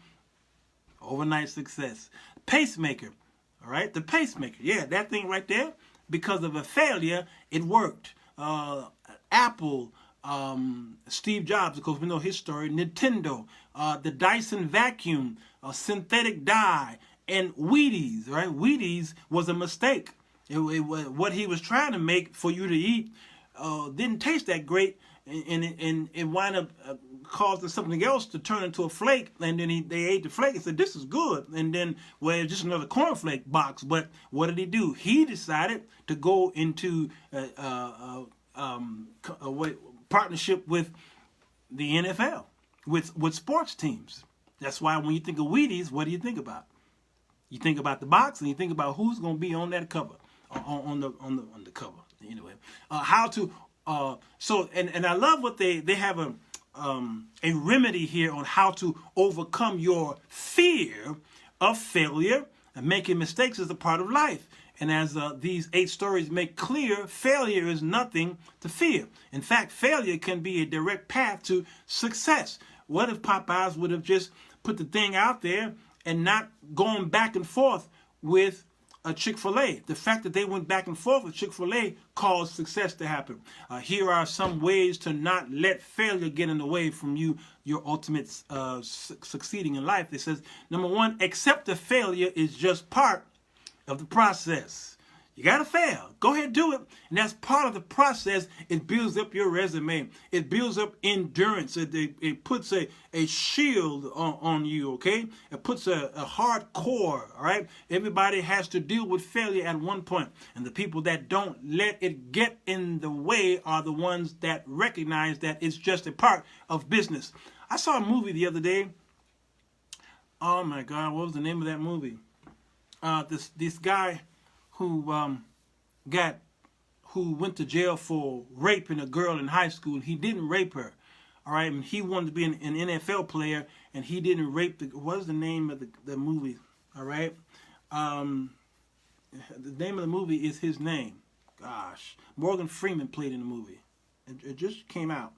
overnight success. Pacemaker. All right, the pacemaker. Yeah, that thing right there. Because of a failure, it worked. Apple, Steve Jobs, of course, we know his story. Nintendo, the Dyson vacuum, synthetic dye, and Wheaties. Right? Wheaties was a mistake. What he was trying to make for you to eat didn't taste that great, and it wound up causing something else to turn into a flake, and then they ate the flake and said, this is good. And then, well, it's just another cornflake box. But what did he do? He decided to go into partnership with the NFL with sports teams. That's why when you think of Wheaties, what do you think about? You think about the box, and you think about who's going to be on that cover, on the cover. Anyway, and I love what they have a remedy here on how to overcome your fear of failure, and making mistakes is a part of life. And as these 8 stories make clear, failure is nothing to fear. In fact, failure can be a direct path to success. What if Popeyes would have just put the thing out there and not going back and forth with a Chick-fil-A? The fact that they went back and forth with Chick-fil-A caused success to happen. Here are some ways to not let failure get in the way from your ultimate succeeding in life. It says, number 1, accept the failure is just part of the process. You gotta fail. Go ahead, do it. And that's part of the process. It builds up your resume. It builds up endurance. It puts a shield on you, okay? It puts a hard core, all right? Everybody has to deal with failure at one point. And the people that don't let it get in the way are the ones that recognize that it's just a part of business. I saw a movie the other day. Oh my God, what was the name of that movie? This guy who went to jail for raping a girl in high school. He didn't rape her, all right? And he wanted to be an NFL player, and he didn't rape what is the name of the movie, all right? The name of the movie is his name. Gosh, Morgan Freeman played in the movie. It just came out,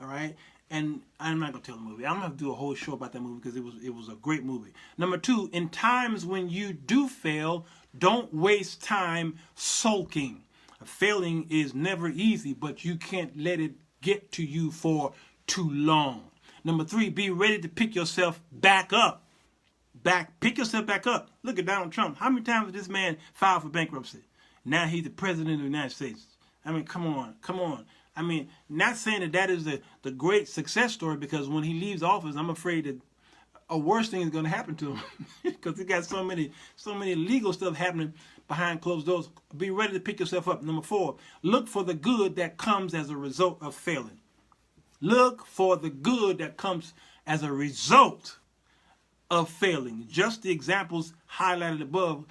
all right? And I'm not going to tell the movie. I'm going to do a whole show about that movie because it was a great movie. Number 2, in times when you do fail, don't waste time sulking. Failing is never easy, but you can't let it get to you for too long. Number 3, be ready to pick yourself back up. Pick yourself back up. Look at Donald Trump. How many times did this man file for bankruptcy? Now he's the president of the United States. I mean, come on. I mean, not saying that is the great success story, because when he leaves office, I'm afraid that a worse thing is going to happen to him because he got so many legal stuff happening behind closed doors. Be ready to pick yourself up. Number 4, look for the good that comes as a result of failing. Look for the good that comes as a result of failing. Just the examples highlighted above,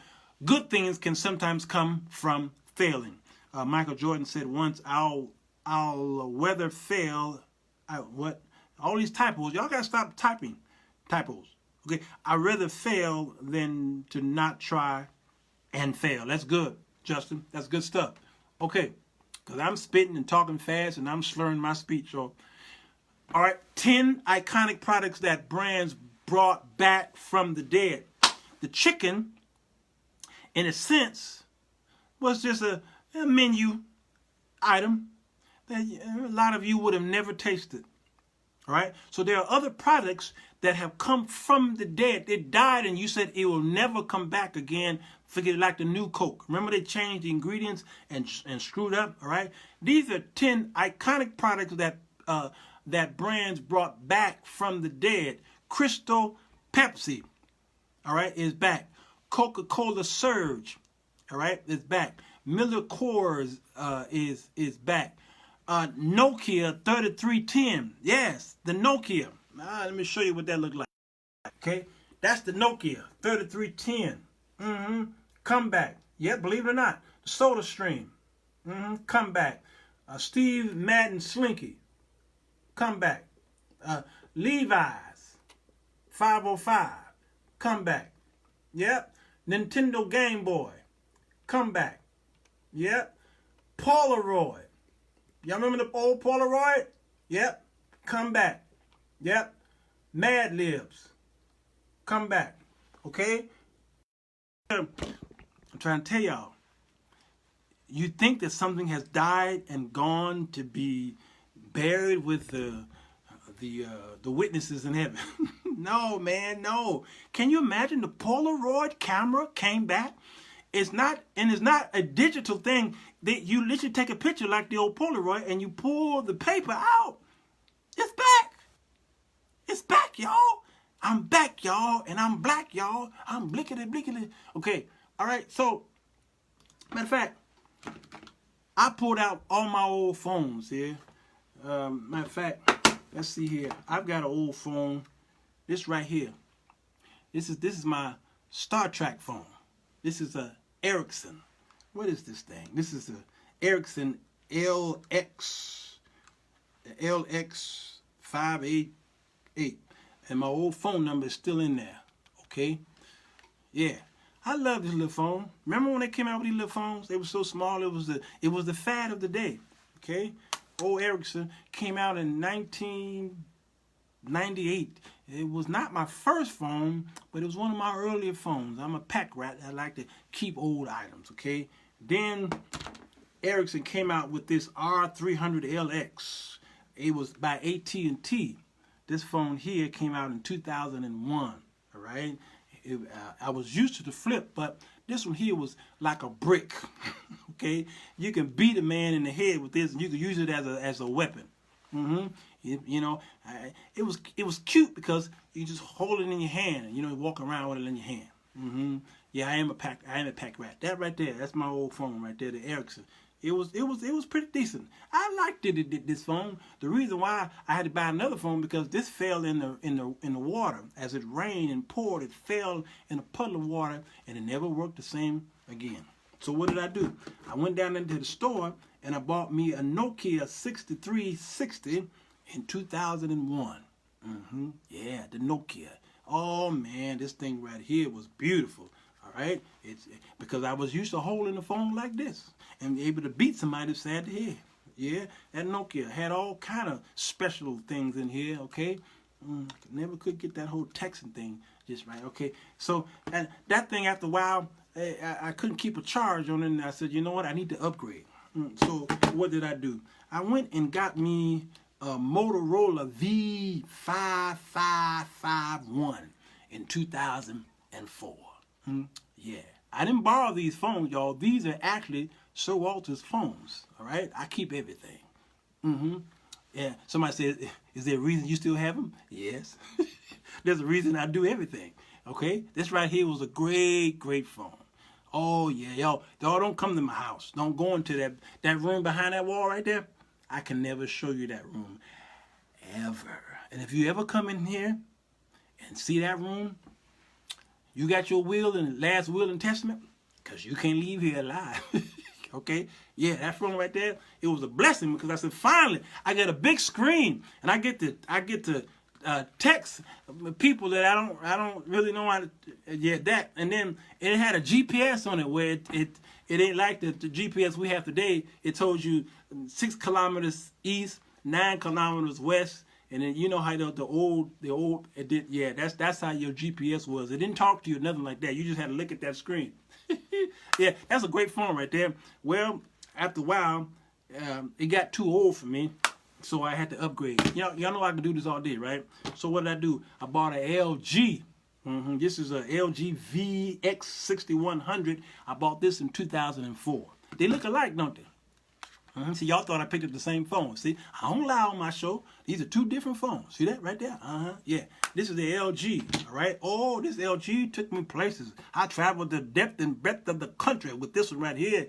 good things can sometimes come from failing. Michael Jordan said once, I'll whether fail, all these typos, y'all gotta stop typing typos. Okay, I'd rather fail than to not try and fail. That's good, Justin. That's good stuff. Okay, because I'm spitting and talking fast and I'm slurring my speech. So, all right, 10 iconic products that brands brought back from the dead. The chicken, in a sense, was just a menu item that a lot of you would have never tasted. All right, so there are other products that have come from the dead. They died, and you said it will never come back again. Forget it, like the new Coke. Remember they changed the ingredients and screwed up. All right, these are 10 iconic products that brands brought back from the dead. Crystal Pepsi, all right, is back. Coca-Cola Surge, all right, is back. Miller Coors is back. Nokia 3310. Yes, the Nokia. Let me show you what that looked like. Okay, that's the Nokia 3310. Come back. Yeah, believe it or not, the Soda Stream. Come back. Steve Madden Slinky. Come back. Levi's 505. Come back. Yep. Nintendo Game Boy. Come back. Yep. Polaroid. Y'all remember the old Polaroid? Yep. Come back. Yep. Mad Libs. Come back. Okay? I'm trying to tell y'all. You think that something has died and gone to be buried with the witnesses in heaven. No, man, no. Can you imagine the Polaroid camera came back? It's not a digital thing. That you literally take a picture like the old Polaroid and you pull the paper out. It's back. It's back, y'all. I'm back, y'all, and I'm black, y'all. I'm blickety. Okay, all right. So, matter of fact, I pulled out all my old phones here. Matter of fact, let's see here. I've got an old phone. This right here. This is my Star Trek phone. This is a Ericsson. What is this thing? This is a Ericsson LX588, and my old phone number is still in there. Okay, yeah, I love this little phone. Remember when they came out with these little phones? They were so small. It was the fad of the day. Okay, old Ericsson came out in 1998. It was not my first phone, but it was one of my earlier phones. I'm a pack rat. I like to keep old items. Okay, then Ericsson came out with this R300LX. It was by AT&T. This phone here came out in 2001. All right. I was used to the flip, but this one here was like a brick. Okay, you can beat a man in the head with this, and you can use it as a weapon. You know, it was cute because you just hold it in your hand, and you know, walk around with it in your hand. Yeah, I am a pack rat. That right there, that's my old phone right there, the Ericsson. It was pretty decent. I liked this phone. The reason why I had to buy another phone because this fell in the water as it rained and poured. It fell in a puddle of water and it never worked the same again. So what did I do? I went down into the store and I bought me a Nokia 6360 in 2001. Yeah, the Nokia. Oh man, this thing right here was beautiful. All right, it's because I was used to holding the phone like this and able to beat somebody upside the head. Yeah, that Nokia had all kind of special things in here. Okay, never could get that whole texting thing just right. Okay, so that thing after a while, I couldn't keep a charge on it, and I said, you know what, I need to upgrade. So what did I do? I went and got me a Motorola V5551 in 2004. Yeah, I didn't borrow these phones, y'all. These are actually Sirwalterj's phones. All right, I keep everything. Yeah. Somebody says, "Is there a reason you still have them?" Yes. There's a reason I do everything. Okay, this right here was a great phone. Oh yeah, y'all don't come to my house. Don't go into that room behind that wall right there. I can never show you that room ever. And if you ever come in here and see that room, you got your will and last will and testament, because you can't leave here alive. Okay? Yeah, that phone right there, it was a blessing because I said, finally, I got a big screen and I get to text people that I don't really know how to that. And then it had a GPS on it where it ain't like the GPS we have today. It told you 6 kilometers east, 9 kilometers west. And then you know how the old it did. Yeah, that's how your GPS was. It didn't talk to you, nothing like that. You just had to look at that screen. Yeah, that's a great phone right there. Well, after a while, it got too old for me, so I had to upgrade. Y'all know I can do this all day, right? So what did I do? I bought an LG. This is a LG VX6100. I bought this in 2004. They look alike, don't they? See, y'all thought I picked up the same phone. See, I don't lie on my show. These are two different phones. See that right there? Yeah. This is the LG, all right? Oh, this LG took me places. I traveled the depth and breadth of the country with this one right here.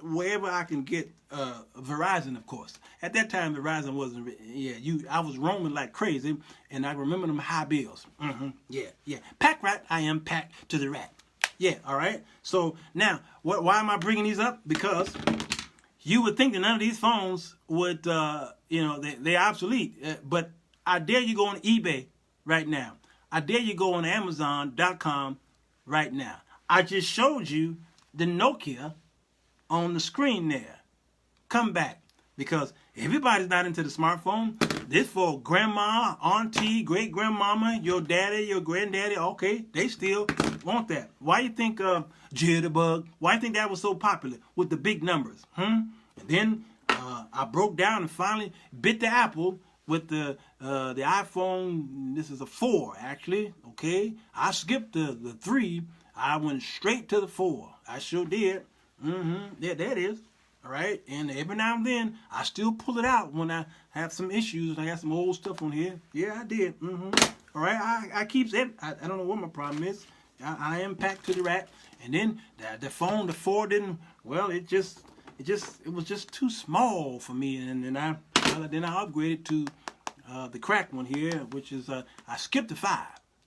Wherever I can get Verizon, of course. At that time, Verizon wasn't, I was roaming like crazy, and I remember them high bills. Yeah. Pack rat, I am packed to the rat. Yeah, all right? So, now, why am I bringing these up? Because you would think that none of these phones would, they're obsolete. But I dare you go on eBay right now. I dare you go on Amazon.com right now. I just showed you the Nokia on the screen there. Come back. Because everybody's not into the smartphone. This for grandma, auntie, great-grandmama, your daddy, your granddaddy. Okay, they still want that. Why you think Jitterbug? Why you think that was so popular with the big numbers? And then I broke down and finally bit the apple with the iPhone. This is a 4, actually. Okay, I skipped the 3. I went straight to the 4. I sure did. Yeah, there it is. All right, and every now and then I still pull it out when I have some issues. I got some old stuff on here. Yeah, I did. All right, I keeps it. I don't know what my problem is. I am packed to the rat. And then the phone, the 4 didn't. Well, it was just too small for me. And then I Well, then I upgraded to the cracked one here, which is I skipped the 5.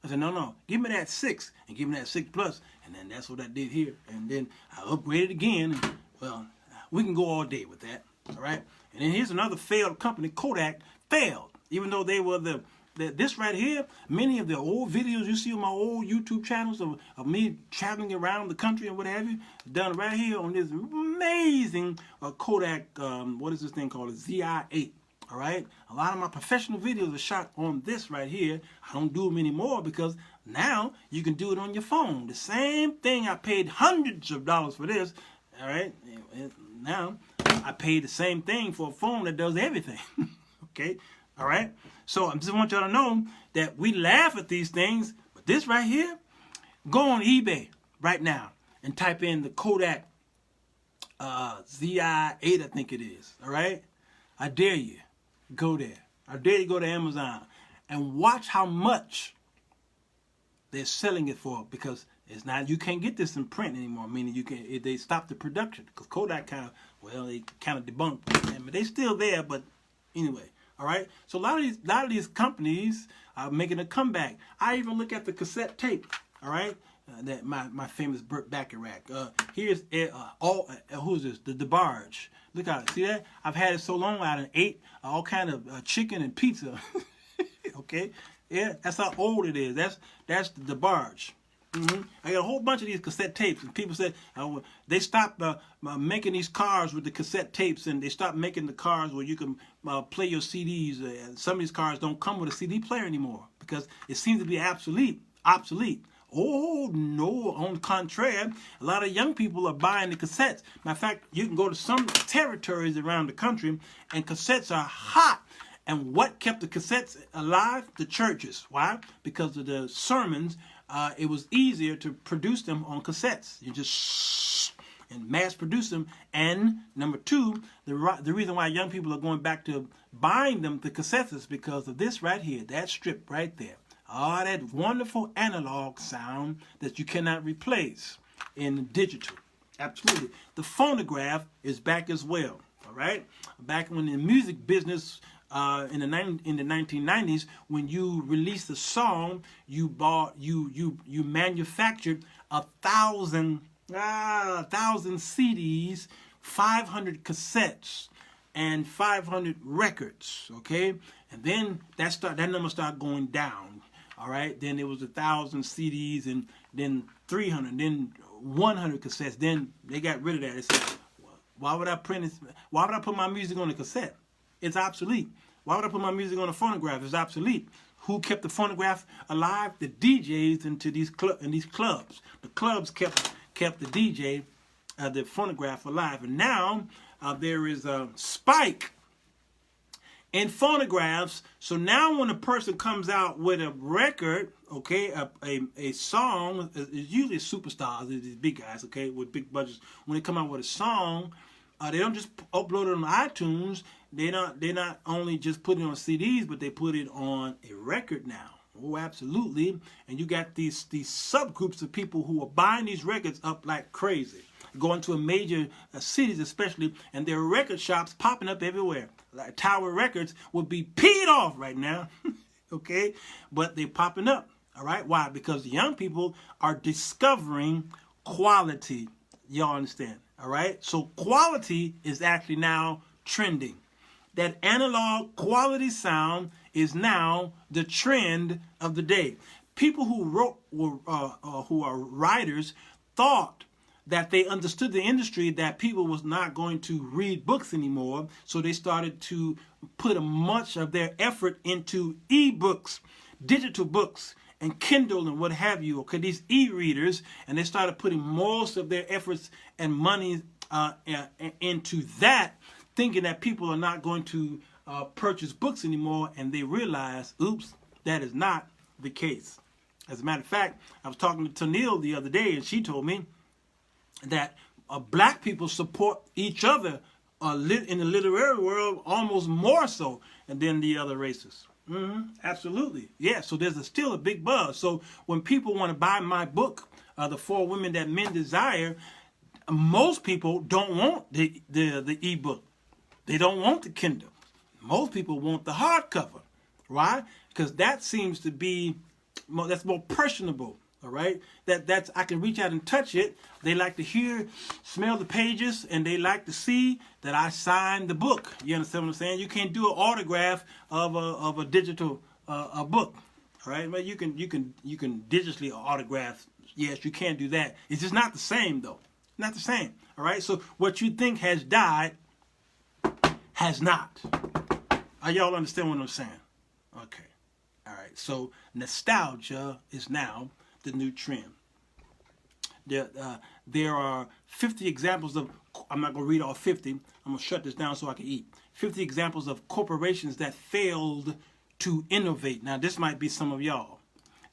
I said, no, give me that 6 and give me that 6 plus, and then that's what I did here. And then I upgraded again. And, well, we can go all day with that, all right? And then here's another failed company. Kodak failed, even though they were this right here. Many of the old videos you see on my old YouTube channels of me traveling around the country and what have you, done right here on this amazing Kodak. What is this thing called? A ZI-8. All right, a lot of my professional videos are shot on this right here. I don't do them anymore because now you can do it on your phone. The same thing, I paid hundreds of dollars for this. All right, now I paid the same thing for a phone that does everything. Okay, all right. So I just want y'all to know that we laugh at these things, but this right here, go on eBay right now and type in the Kodak ZI-8, I think it is. All right, I dare you. Go there. I dare you go to Amazon and watch how much they're selling it for, because it's not, you can't get this in print anymore. Meaning you can, they stopped the production because Kodak kind of, they kind of debunked them, but they still there. But anyway, all right. So a lot of these companies are making a comeback. I even look at the cassette tape. All right. That my famous Burt Bacharach. Here's who's this? The DeBarge. Look at it. See that? I've had it so long I done ate all kind of chicken and pizza. Okay, yeah, that's how old it is. That's the DeBarge. I got a whole bunch of these cassette tapes, and people said they stopped making these cars with the cassette tapes, and they stopped making the cars where you can play your CDs. Some of these cars don't come with a CD player anymore because it seems to be obsolete. Oh, no, on the contrary, a lot of young people are buying the cassettes. Matter of fact, you can go to some territories around the country, and cassettes are hot. And what kept the cassettes alive? The churches. Why? Because of the sermons. It was easier to produce them on cassettes. You just and mass produce them. And number 2, the reason why young people are going back to buying them, the cassettes, is because of this right here, that strip right there. All that wonderful analog sound that you cannot replace in digital. Absolutely. The phonograph is back as well. All right. Back when the music business in the 1990s, when you released a song, you manufactured 1,000 CDs, 500 cassettes, and 500 records. Okay, and then that number started going down. All right, then it was 1,000 CDs, and then 300, then 100 cassettes. Then they got rid of that. They said, why would I print it? Why would I put my music on a cassette? It's obsolete. Why would I put my music on a phonograph? It's obsolete. Who kept the phonograph alive? The DJs into these clubs. The clubs kept the DJ, the phonograph alive. And now there is a spike in phonographs. So now when a person comes out with a record, okay, a song, it's usually superstars, these big guys, okay, with big budgets. When they come out with a song, they don't just upload it on iTunes. They're not only just putting it on CDs, but they put it on a record now. Oh, absolutely. And you got these subgroups of people who are buying these records up like crazy. Going to a major cities especially, and there are record shops popping up everywhere. Like Tower Records would be peed off right now, okay? But they're popping up, all right? Why? Because the young people are discovering quality. Y'all understand, all right? So quality is actually now trending. That analog quality sound is now the trend of the day. People who who are writers thought that they understood the industry, that people was not going to read books anymore. So they started to put much of their effort into e-books, digital books, and Kindle and what have you, okay, these e-readers, and they started putting most of their efforts and money into that, thinking that people are not going to purchase books anymore, and they realize, oops, that is not the case. As a matter of fact, I was talking to Tanil the other day, and she told me that black people support each other in the literary world almost more so than the other races. Absolutely. Yeah, so there's still a big buzz. So when people want to buy my book, The 4 Women That Men Desire, most people don't want the ebook. They don't want the Kindle. Most people want the hardcover. Why? Because that seems to be that's more personable. All right, that's I can reach out and touch it. They like to hear, smell the pages, and they like to see that I signed the book. You understand what I'm saying? You can't do an autograph of a digital a book. All right, but you can digitally autograph. Yes, you can do that. It's just not the same though. Not the same. All right. So what you think has died has not. Are y'all understand what I'm saying? Okay. All right. So nostalgia is now the new trend. There are 50 examples of, I'm not going to read all 50. I'm going to shut this down so I can eat. 50 examples of corporations that failed to innovate. Now, this might be some of y'all.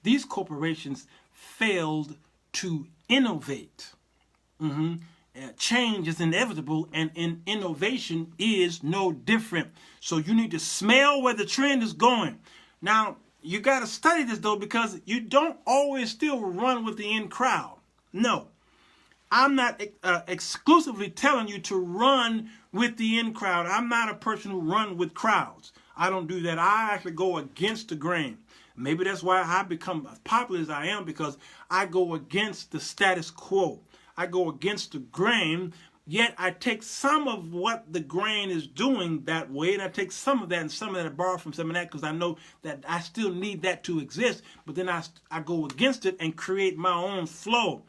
These corporations failed to innovate. Change is inevitable, and innovation is no different. So you need to smell where the trend is going. Now, you got to study this, though, because you don't always still run with the in crowd. No, I'm not exclusively telling you to run with the in crowd. I'm not a person who runs with crowds. I don't do that. I actually go against the grain. Maybe that's why I become as popular as I am, because I go against the status quo. I go against the grain, yet I take some of what the grain is doing that way, and I take some of that and some of that I borrow from some of that, because I know that I still need that to exist, but then I go against it and create my own flow.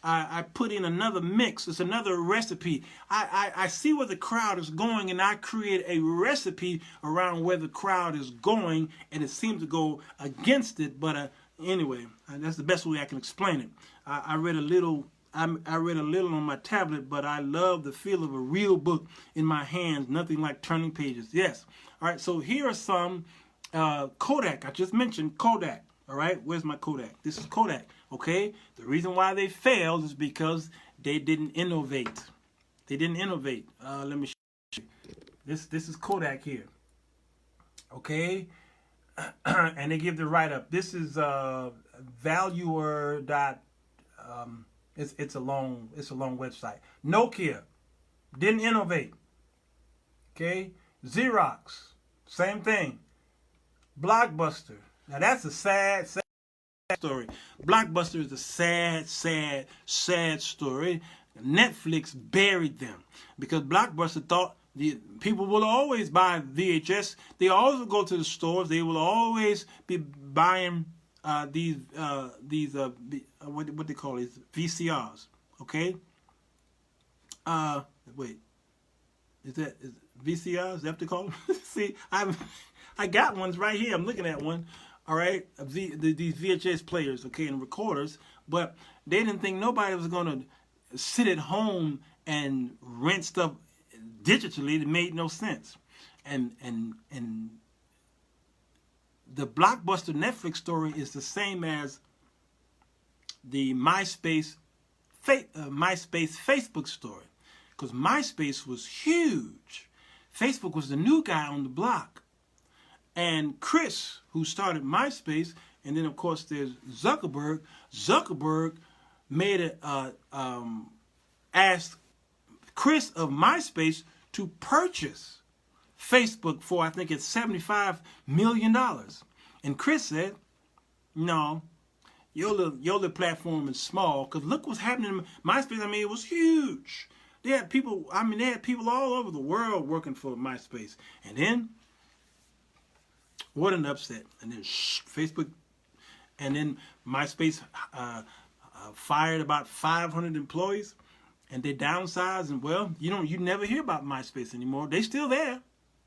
I put in another mix. It's another recipe. I see where the crowd is going, and I create a recipe around where the crowd is going, and it seems to go against it. But anyway, that's the best way I can explain it. I read a little. I read a little on my tablet, but I love the feel of a real book in my hands. Nothing like turning pages. Yes. All right. So here are some Kodak. I just mentioned Kodak. All right. Where's my Kodak? This is Kodak. Okay. The reason why they failed is because they didn't innovate. They didn't innovate. Let me show you. This is Kodak here. Okay. And they give the write-up. This is valuer. It's a long website. Nokia didn't innovate. Okay, Xerox, same thing. Blockbuster. Now that's a sad story. Blockbuster is a sad story. Netflix buried them because Blockbuster thought the people will always buy VHS. They always go to the stores. They will always be buying these what they call these VCRs, okay? Wait, is VCRs? Is that what they call them? See, I got ones right here. I'm looking at one. All right, these VHS players, okay, and recorders, but they didn't think nobody was gonna sit at home and rent stuff digitally. It made no sense, and the Blockbuster Netflix story is the same as the MySpace Facebook story, because MySpace was huge. Facebook was the new guy on the block, and Chris, who started MySpace, and then of course there's Zuckerberg. Zuckerberg made it asked Chris of MySpace to purchase Facebook for, I think it's $75 million. And Chris said, no, your little platform is small, because look what's happening in MySpace. I mean, it was huge. They had people all over the world working for MySpace. And then, what an upset. And then Facebook, and then MySpace fired about 500 employees, and they downsized, and well, you never hear about MySpace anymore. They still there.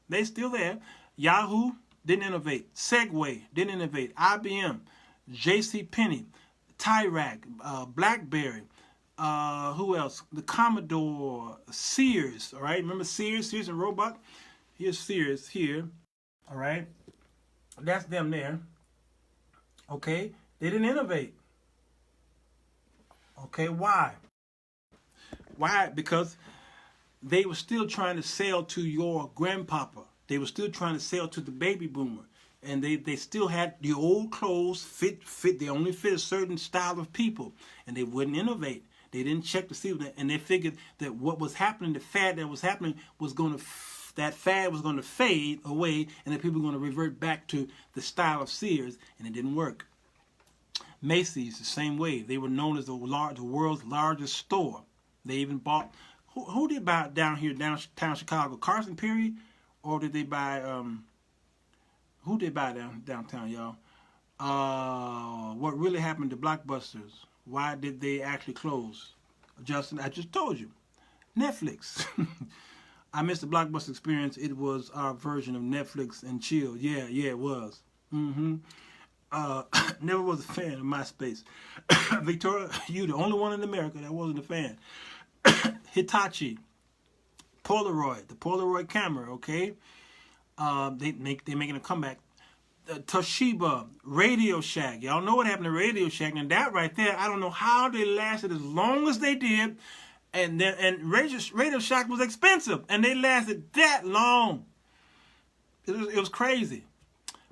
They still there. Yahoo didn't innovate. Segway didn't innovate. IBM, JCPenney, Tyrac, BlackBerry, who else? The Commodore, Sears, all right? Remember Sears and Roebuck? Here's Sears here, all right? That's them there, okay? They didn't innovate. Okay, why? Why? Because they were still trying to sell to your grandpapa. They were still trying to sell to the baby boomer. And they still had the old clothes fit. They only fit a certain style of people. And they wouldn't innovate. They didn't check to see that. And they figured that what was happening, the fad that was happening, was going to that fad was going to fade away and that people were going to revert back to the style of Sears, and it didn't work. Macy's, the same way. They were known as the world's largest store. They even bought, who did buy down here, downtown Chicago? Carson Peary? Or did they buy, who did buy downtown, y'all? What really happened to Blockbusters? Why did they actually close? Justin, I just told you. Netflix. I missed the Blockbuster experience. It was our version of Netflix and chill. Yeah, it was. Never was a fan of MySpace. Victoria, you the only one in America that wasn't a fan. Hitachi, Polaroid, the Polaroid camera, okay? They're making a comeback. Toshiba, Radio Shack. Y'all know what happened to Radio Shack. And that right there, I don't know how they lasted as long as they did. And Radio Shack was expensive. And they lasted that long. It was crazy.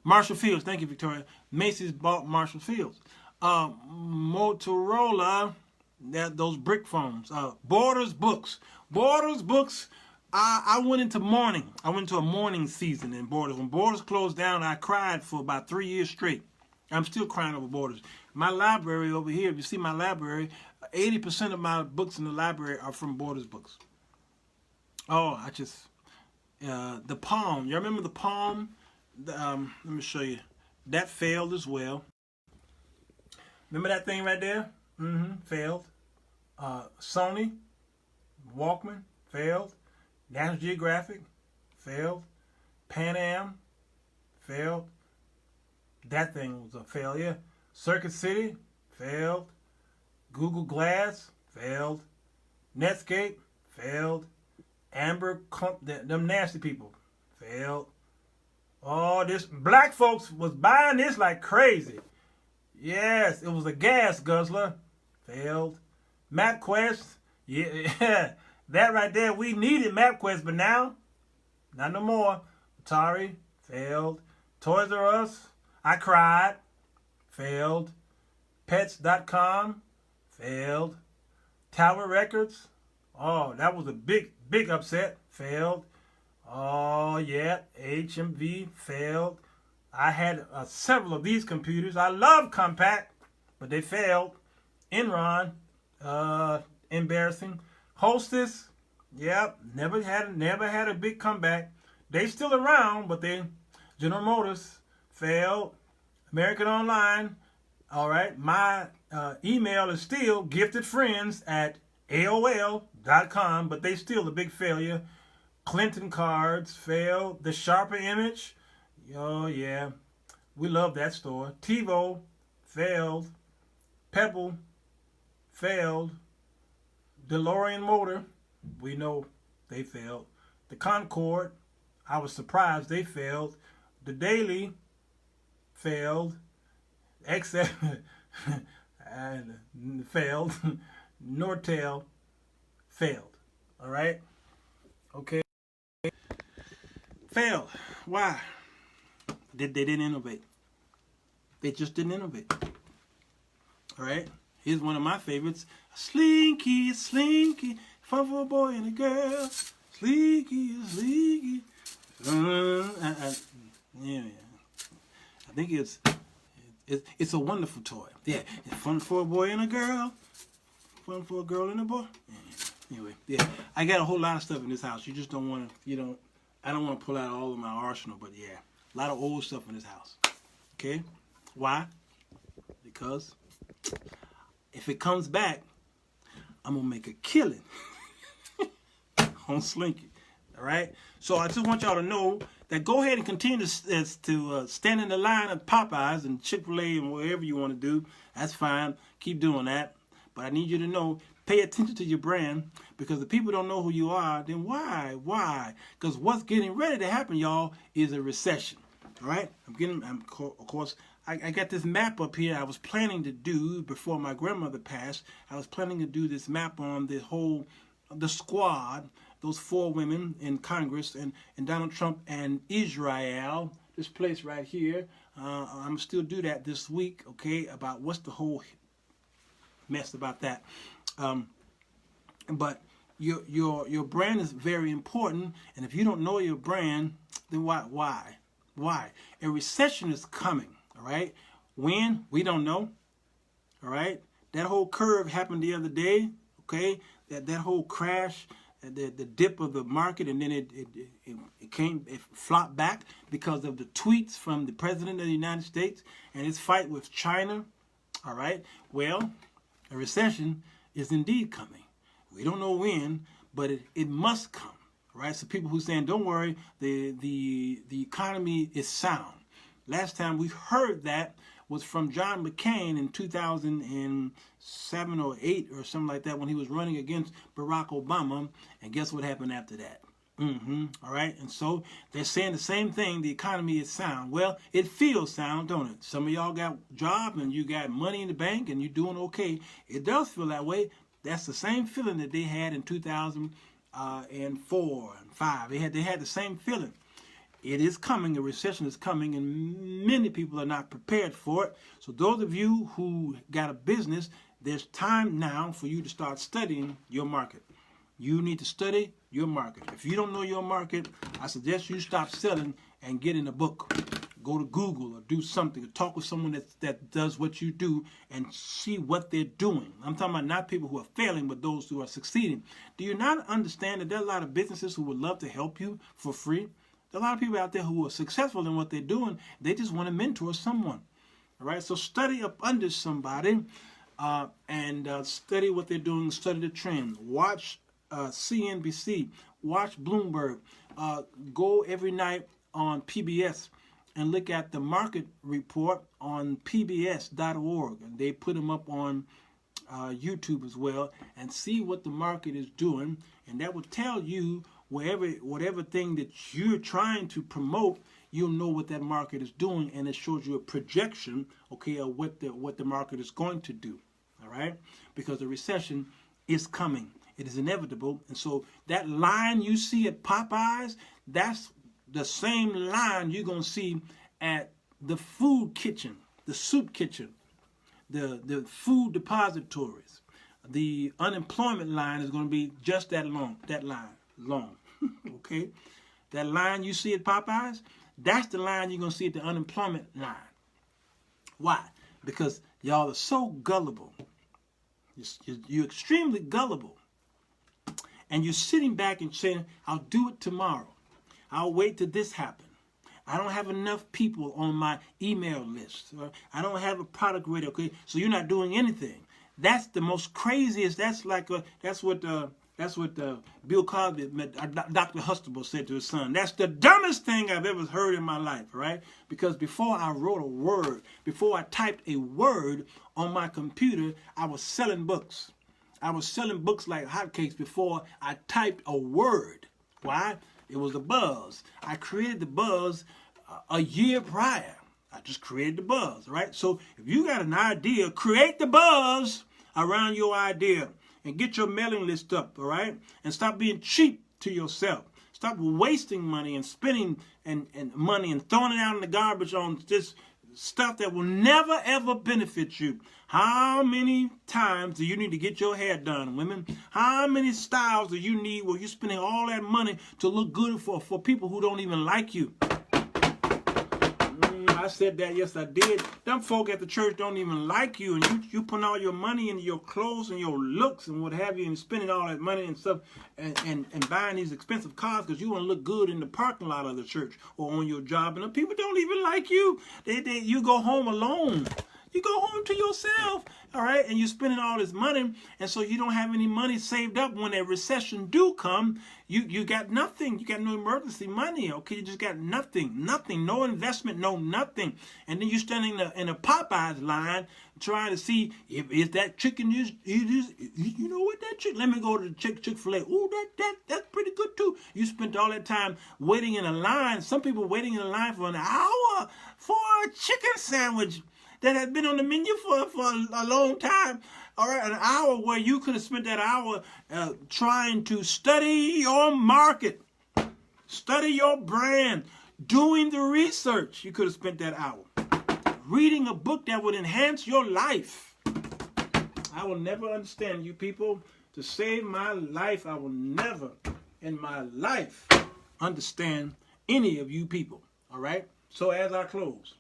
Marshall Fields. Thank you, Victoria. Macy's bought Marshall Fields. Motorola, those brick phones. Borders Books. Borders Books. I went into mourning. I went to a mourning season in Borders. When Borders closed down, I cried for about 3 years straight. I'm still crying over Borders. My library over here, if you see my library, 80% of my books in the library are from Borders Books. Oh, the Palm. You remember the Palm? Let me show you. That failed as well. Remember that thing right there? Failed. Sony, Walkman, failed. National Geographic, failed. Pan Am, failed. That thing was a failure. Circuit City, failed. Google Glass, failed. Netscape, failed. Amber, them nasty people, failed. Oh, this black folks was buying this like crazy. Yes, it was a gas guzzler, failed. MapQuest, yeah. That right there, we needed MapQuest, but now, not no more. Atari, failed. Toys R Us, I cried, failed. Pets.com, failed. Tower Records, oh, that was a big upset, failed. Oh, yeah, HMV, failed. I had several of these computers. I love Compaq, but they failed. Enron, embarrassing. Hostess, yep, never had a big comeback. They still around, but General Motors failed. American Online, all right. My email is still giftedfriends@aol.com, but they still a big failure. Clinton Cards failed. The Sharper Image, oh yeah, we love that store. TiVo failed. Pebble failed. DeLorean Motor, we know they failed. The Concorde, I was surprised they failed. The Daily failed. XF failed. Nortel failed. All right? Okay. Failed. Why? They didn't innovate. They just didn't innovate. All right? Here's one of my favorites. Slinky, slinky, fun for a boy and a girl. Slinky, slinky. Yeah. I think it's a wonderful toy. Yeah, it's fun for a boy and a girl. Fun for a girl and a boy. Anyway, yeah, I got a whole lot of stuff in this house. You just don't want to, I don't want to pull out all of my arsenal, but yeah, a lot of old stuff in this house. Okay, why? Because if it comes back, I'm going to make a killing on Slinky. All right? So I just want y'all to know that go ahead and continue to stand in the line at Popeyes and Chick-fil-A and whatever you want to do. That's fine. Keep doing that. But I need you to know, pay attention to your brand, because if people don't know who you are, then why? Why? Because what's getting ready to happen, y'all, is a recession. All right? Of course, I got this map up here I was planning to do before my grandmother passed. I was planning to do this map on the squad, those 4 women in Congress, and Donald Trump and Israel, this place right here. I'm going to still do that this week, okay, about what's the whole mess about that. But your brand is very important, and if you don't know your brand, then why? A recession is coming, all right? When? We don't know, all right? That whole curve happened the other day, okay? That whole crash, the dip of the market, and then it flopped back because of the tweets from the President of the United States and his fight with China, all right? Well, a recession is indeed coming. We don't know when, but it must come, right? So people who are saying, don't worry, the economy is sound. Last time we heard that was from John McCain in 2007 or 8 or something like that when he was running against Barack Obama. And guess what happened after that? All right. And so they're saying the same thing. The economy is sound. Well, it feels sound, don't it? Some of y'all got jobs and you got money in the bank and you're doing okay. It does feel that way. That's the same feeling that they had in 2004 and 5. They had the same feeling. It is coming. A recession is coming, and many people are not prepared for it. So those of you who got a business, there's time now for you to start studying your market. You need to study your market. If you don't know your market, I suggest you stop selling and get in a book. Go to Google or do something, or talk with someone that does what you do and see what they're doing. I'm talking about not people who are failing, but those who are succeeding. Do you not understand that there are a lot of businesses who would love to help you for free? There are a lot of people out there who are successful in what they're doing. They just want to mentor someone. All right, so study up under somebody and study what they're doing, study the trend. Watch CNBC, watch Bloomberg. Go every night on PBS and look at the market report on pbs.org. And they put them up on YouTube as well, and see what the market is doing. And that will tell you whatever thing that you're trying to promote, you'll know what that market is doing, and it shows you a projection, okay, of what the market is going to do. All right? Because the recession is coming. It is inevitable. And so that line you see at Popeyes, that's the same line you're going to see at the food kitchen, the soup kitchen, the food depositories. The unemployment line is going to be just that long, okay? That line you see at Popeyes, that's the line you're going to see at the unemployment line. Why? Because y'all are so gullible. You're extremely gullible. And you're sitting back and saying, I'll do it tomorrow. I'll wait till this happens. I don't have enough people on my email list. I don't have a product ready. Okay, so you're not doing anything. That's the most craziest. That's what Bill Cosby, Dr. Huxtable said to his son. That's the dumbest thing I've ever heard in my life, right? Because before I wrote a word, before I typed a word on my computer, I was selling books. I was selling books like hotcakes before I typed a word. Why? It was a buzz. I created the buzz a year prior. I just created the buzz, right? So if you got an idea, create the buzz around your idea and get your mailing list up, all right? And stop being cheap to yourself. Stop wasting money and spending and money and throwing it out in the garbage on this stuff that will never, ever benefit you. How many times do you need to get your hair done, women? How many styles do you need where you're spending all that money to look good for people who don't even like you? I said that, yes, I did. Them folk at the church don't even like you, and you putting all your money into your clothes and your looks and what have you, and spending all that money and stuff, and buying these expensive cars because you want to look good in the parking lot of the church or on your job, and the people don't even like you. You go home alone. You go home to yourself, all right, and you're spending all this money, and so you don't have any money saved up when a recession do come. You got nothing. You got no emergency money, okay? You just got nothing, no investment, no nothing. And then you're standing in a Popeyes line trying to see if that chicken is you know what, that chicken, let me go to the Chick-fil-A. Ooh, that's pretty good too. You spent all that time waiting in a line. Some people waiting in a line for an hour for a chicken sandwich that had been on the menu for a long time. All right, an hour where you could have spent that hour trying to study your market, study your brand, doing the research. You could have spent that hour reading a book that would enhance your life. I will never understand you people to save my life. I will never in my life understand any of you people. All right? So as I close,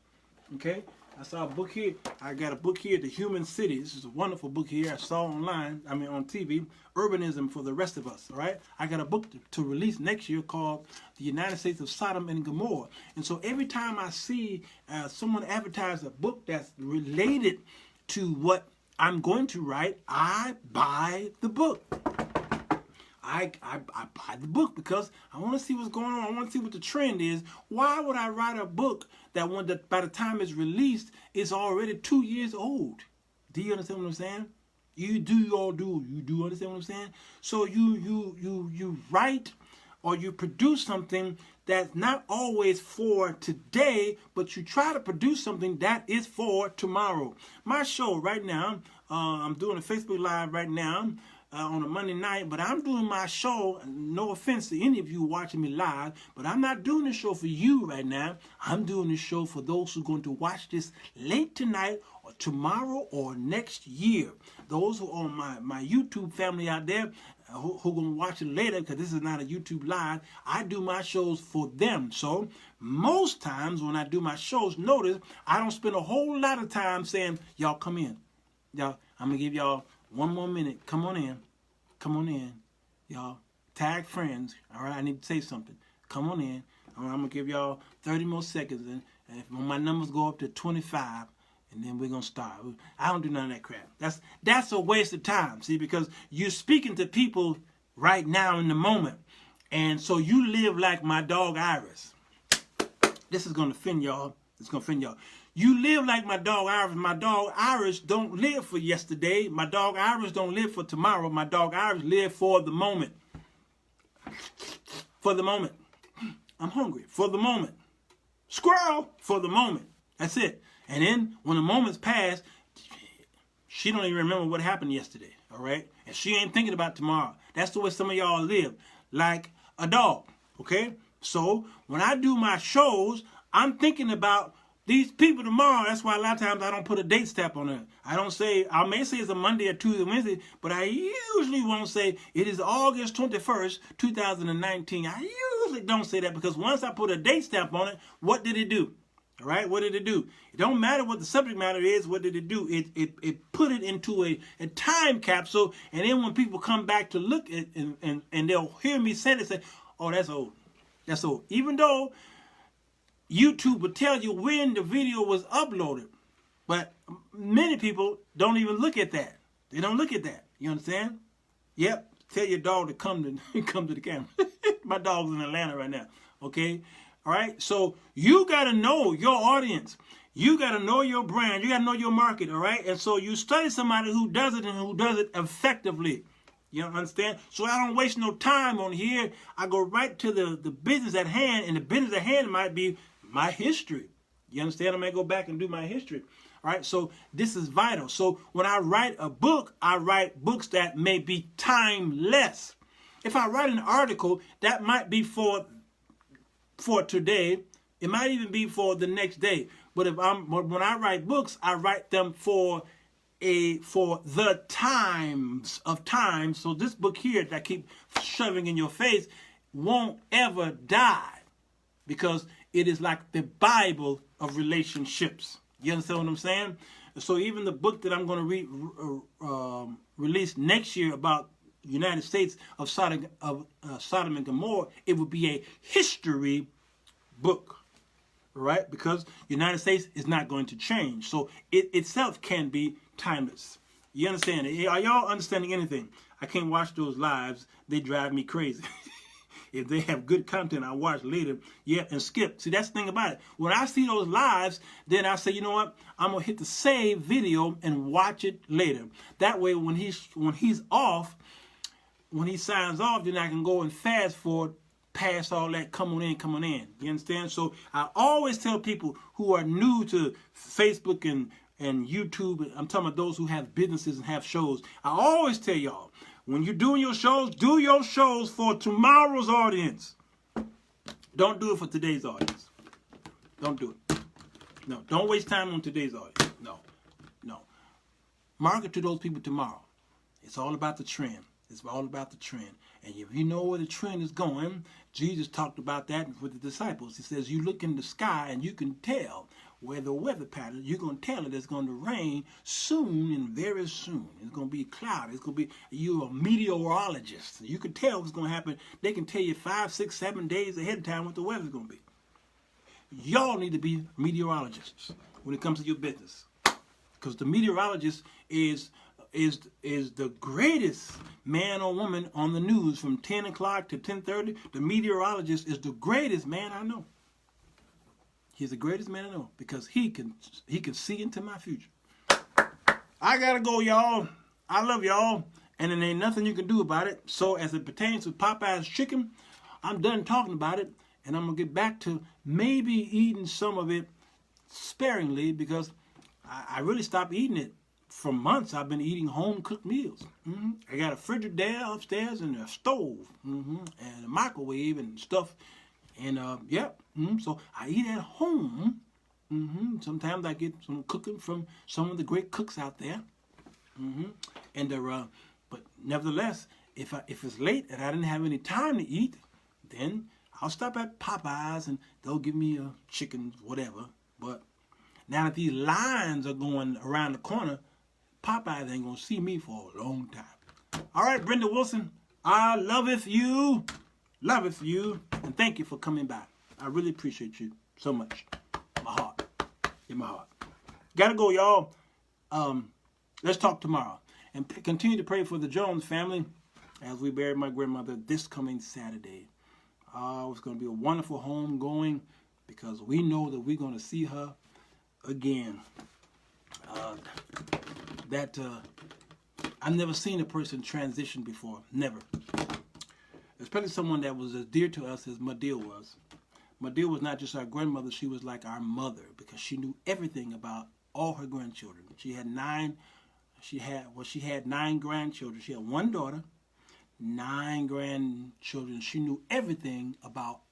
okay? I saw a book here. I got a book here, The Human City. This is a wonderful book here I saw online, on TV, Urbanism for the Rest of Us, all right? I got a book to release next year called The United States of Sodom and Gomorrah. And so every time I see someone advertise a book that's related to what I'm going to write, I buy the book. I buy the book because I want to see what's going on. I want to see what the trend is. Why would I write a book that by the time it's released, it's already 2 years old? Do you understand what I'm saying? You do understand what I'm saying? So you write or you produce something that's not always for today, but you try to produce something that is for tomorrow. My show right now, I'm doing a Facebook Live right now. On a Monday night, but I'm doing my show, no offense to any of you watching me live, but I'm not doing this show for you right now. I'm doing this show for those who are going to watch this late tonight or tomorrow or next year. Those who are my YouTube family out there who are going to watch it later, because this is not a YouTube live, I do my shows for them. So most times when I do my shows, notice I don't spend a whole lot of time saying, y'all come in. Y'all, I'm going to give y'all 1 more minute. Come on in. Come on in. Y'all, tag friends. All right, I need to say something. Come on in. All right, I'm going to give y'all 30 more seconds. And if my numbers go up to 25, and then we're going to start. I don't do none of that crap. That's a waste of time, see, because you're speaking to people right now in the moment. And so you live like my dog Iris. This is going to offend y'all. It's going to offend y'all. You live like my dog Iris. My dog Iris don't live for yesterday. My dog Iris don't live for tomorrow. My dog Iris live for the moment. For the moment. I'm hungry. For the moment. Squirrel. For the moment. That's it. And then when the moment's pass, she don't even remember what happened yesterday. All right? And she ain't thinking about tomorrow. That's the way some of y'all live. Like a dog. Okay? So when I do my shows, I'm thinking about these people tomorrow. That's why a lot of times I don't put a date stamp on it. I don't say, I may say it's a Monday or Tuesday, Wednesday, but I usually won't say it is August 21st, 2019. I usually don't say that because once I put a date stamp on it, what did it do? All right, what did it do? It don't matter what the subject matter is. What did it do? It put it into a time capsule, and then when people come back to look at and they'll hear me say it, say, oh, that's old. That's old. Even though YouTube will tell you when the video was uploaded. But many people don't even look at that. They don't look at that. You understand? Yep. Tell your dog to come to the camera. My dog's in Atlanta right now. Okay? All right? So you got to know your audience. You got to know your brand. You got to know your market. All right? And so you study somebody who does it and who does it effectively. You understand? So I don't waste no time on here. I go right to the business at hand. And the business at hand might be my history. You understand? I may go back and do my history. All right. So this is vital. So when I write a book, I write books that may be timeless. If I write an article, that might be for today. It might even be for the next day. But when I write books, I write them for the times of time. So this book here that I keep shoving in your face won't ever die, because it is like the Bible of relationships. You understand what I'm saying? So even the book that I'm going to release next year about the United States of Sodom and Gomorrah, it would be a history book, right? Because the United States is not going to change. So it itself can be timeless. You understand? Are y'all understanding anything? I can't watch those lives. They drive me crazy. If they have good content, I watch later. Yeah, and skip. See, that's the thing about it. When I see those lives, then I say, you know what? I'm gonna hit the save video and watch it later. That way, when he's off, when he signs off, then I can go and fast forward past all that. Come on in. You understand? So I always tell people who are new to Facebook and YouTube. I'm talking about those who have businesses and have shows. I always tell y'all, when you're doing your shows, do your shows for tomorrow's audience. Don't do it for today's audience. Don't do it. No, don't waste time on today's audience. No. Market to those people tomorrow. It's all about the trend. It's all about the trend. And if you know where the trend is going, Jesus talked about that with the disciples. He says, you look in the sky and you can tell where the weather pattern, you're going to tell it it's going to rain soon and very soon. It's going to be cloudy. It's going to be, you're a meteorologist. You can tell what's going to happen. They can tell you 5, 6, 7 days ahead of time what the weather's going to be. Y'all need to be meteorologists when it comes to your business. Because the meteorologist is the greatest man or woman on the news from 10 o'clock to 10:30. The meteorologist is the greatest man I know. He's the greatest man I know because he can see into my future. I gotta go, y'all. I love y'all, and there ain't nothing you can do about it. So as it pertains to Popeyes chicken, I'm done talking about it, and I'm gonna get back to maybe eating some of it sparingly because I really stopped eating it. For months, I've been eating home-cooked meals. I got a Frigidaire upstairs and a stove and a microwave and stuff. And, so I eat at home. Sometimes I get some cooking from some of the great cooks out there. But nevertheless, if it's late and I didn't have any time to eat, then I'll stop at Popeyes and they'll give me a chicken, whatever. But now that these lines are going around the corner, Popeyes ain't gonna see me for a long time. All right, Brenda Wilson, I loveth you, and thank you for coming by. I really appreciate you so much. My heart, in my heart. Gotta go, y'all. Let's talk tomorrow, and continue to pray for the Jones family as we bury my grandmother this coming Saturday. It's gonna be a wonderful homegoing because we know that we're gonna see her again. I've never seen a person transition before. Never. Especially someone that was as dear to us as Madil was. Madil was not just our grandmother, she was like our mother because she knew everything about all her grandchildren. She had 9 grandchildren. She had 1 daughter, 9 grandchildren. She knew everything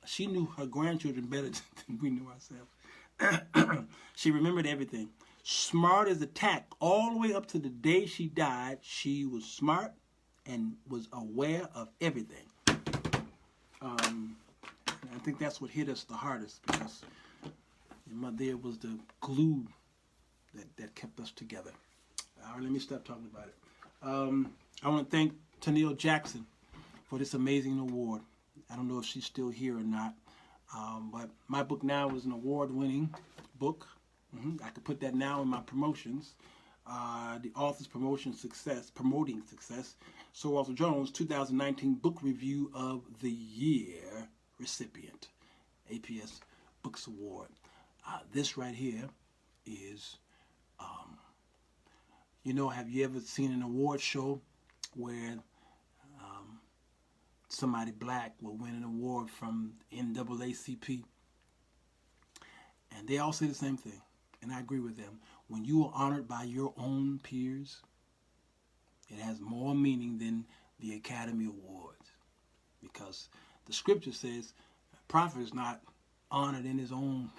she knew her grandchildren better than we knew ourselves. She remembered everything. Smart as a tack. All the way up to the day she died, she was smart and was aware of everything. I think that's what hit us the hardest because my mother was the glue that kept us together. All right, let me stop talking about it. I want to thank Tennille Jackson for this amazing award. I don't know if she's still here or not, but my book now is an award-winning book. I could put that now in my promotions. The author's promoting success. Sirwalterj Jones, 2019 Book Review of the Year recipient, APS Books Award. This right here is, have you ever seen an award show where somebody black will win an award from NAACP? And they all say the same thing. And I agree with them. When you are honored by your own peers, it has more meaning than the Academy Awards. Because the scripture says a prophet is not honored in his own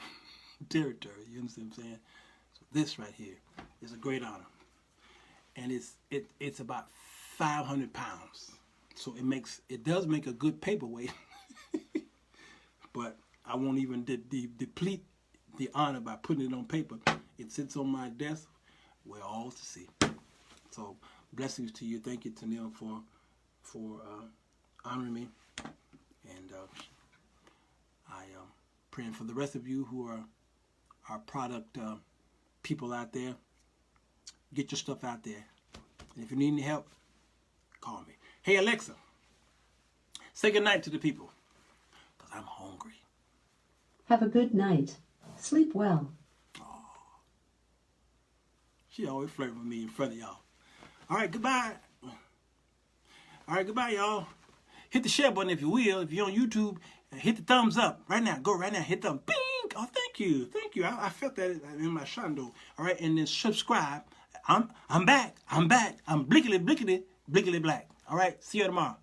territory. You understand what I'm saying? So this right here is a great honor. And it's about 500 pounds. So it does make a good paperweight. But I won't even deplete the honor by putting it on paper. It sits on my desk. We're all to see. So blessings to you. Thank you, Tennille, for honoring me. And I am praying for the rest of you who are our product people out there. Get your stuff out there. And if you need any help, call me. Hey, Alexa, say goodnight to the people because I'm hungry. Have a good night. Sleep well. Oh, she always flirting with me in front of y'all. All right, goodbye. All right, goodbye, y'all. Hit the share button if you will. If you're on YouTube, hit the thumbs up. Right now, go right now. Hit the bing. Oh, thank you. Thank you. I felt that in my shando. All right, and then subscribe. I'm back. I'm blickety black. All right, see you tomorrow.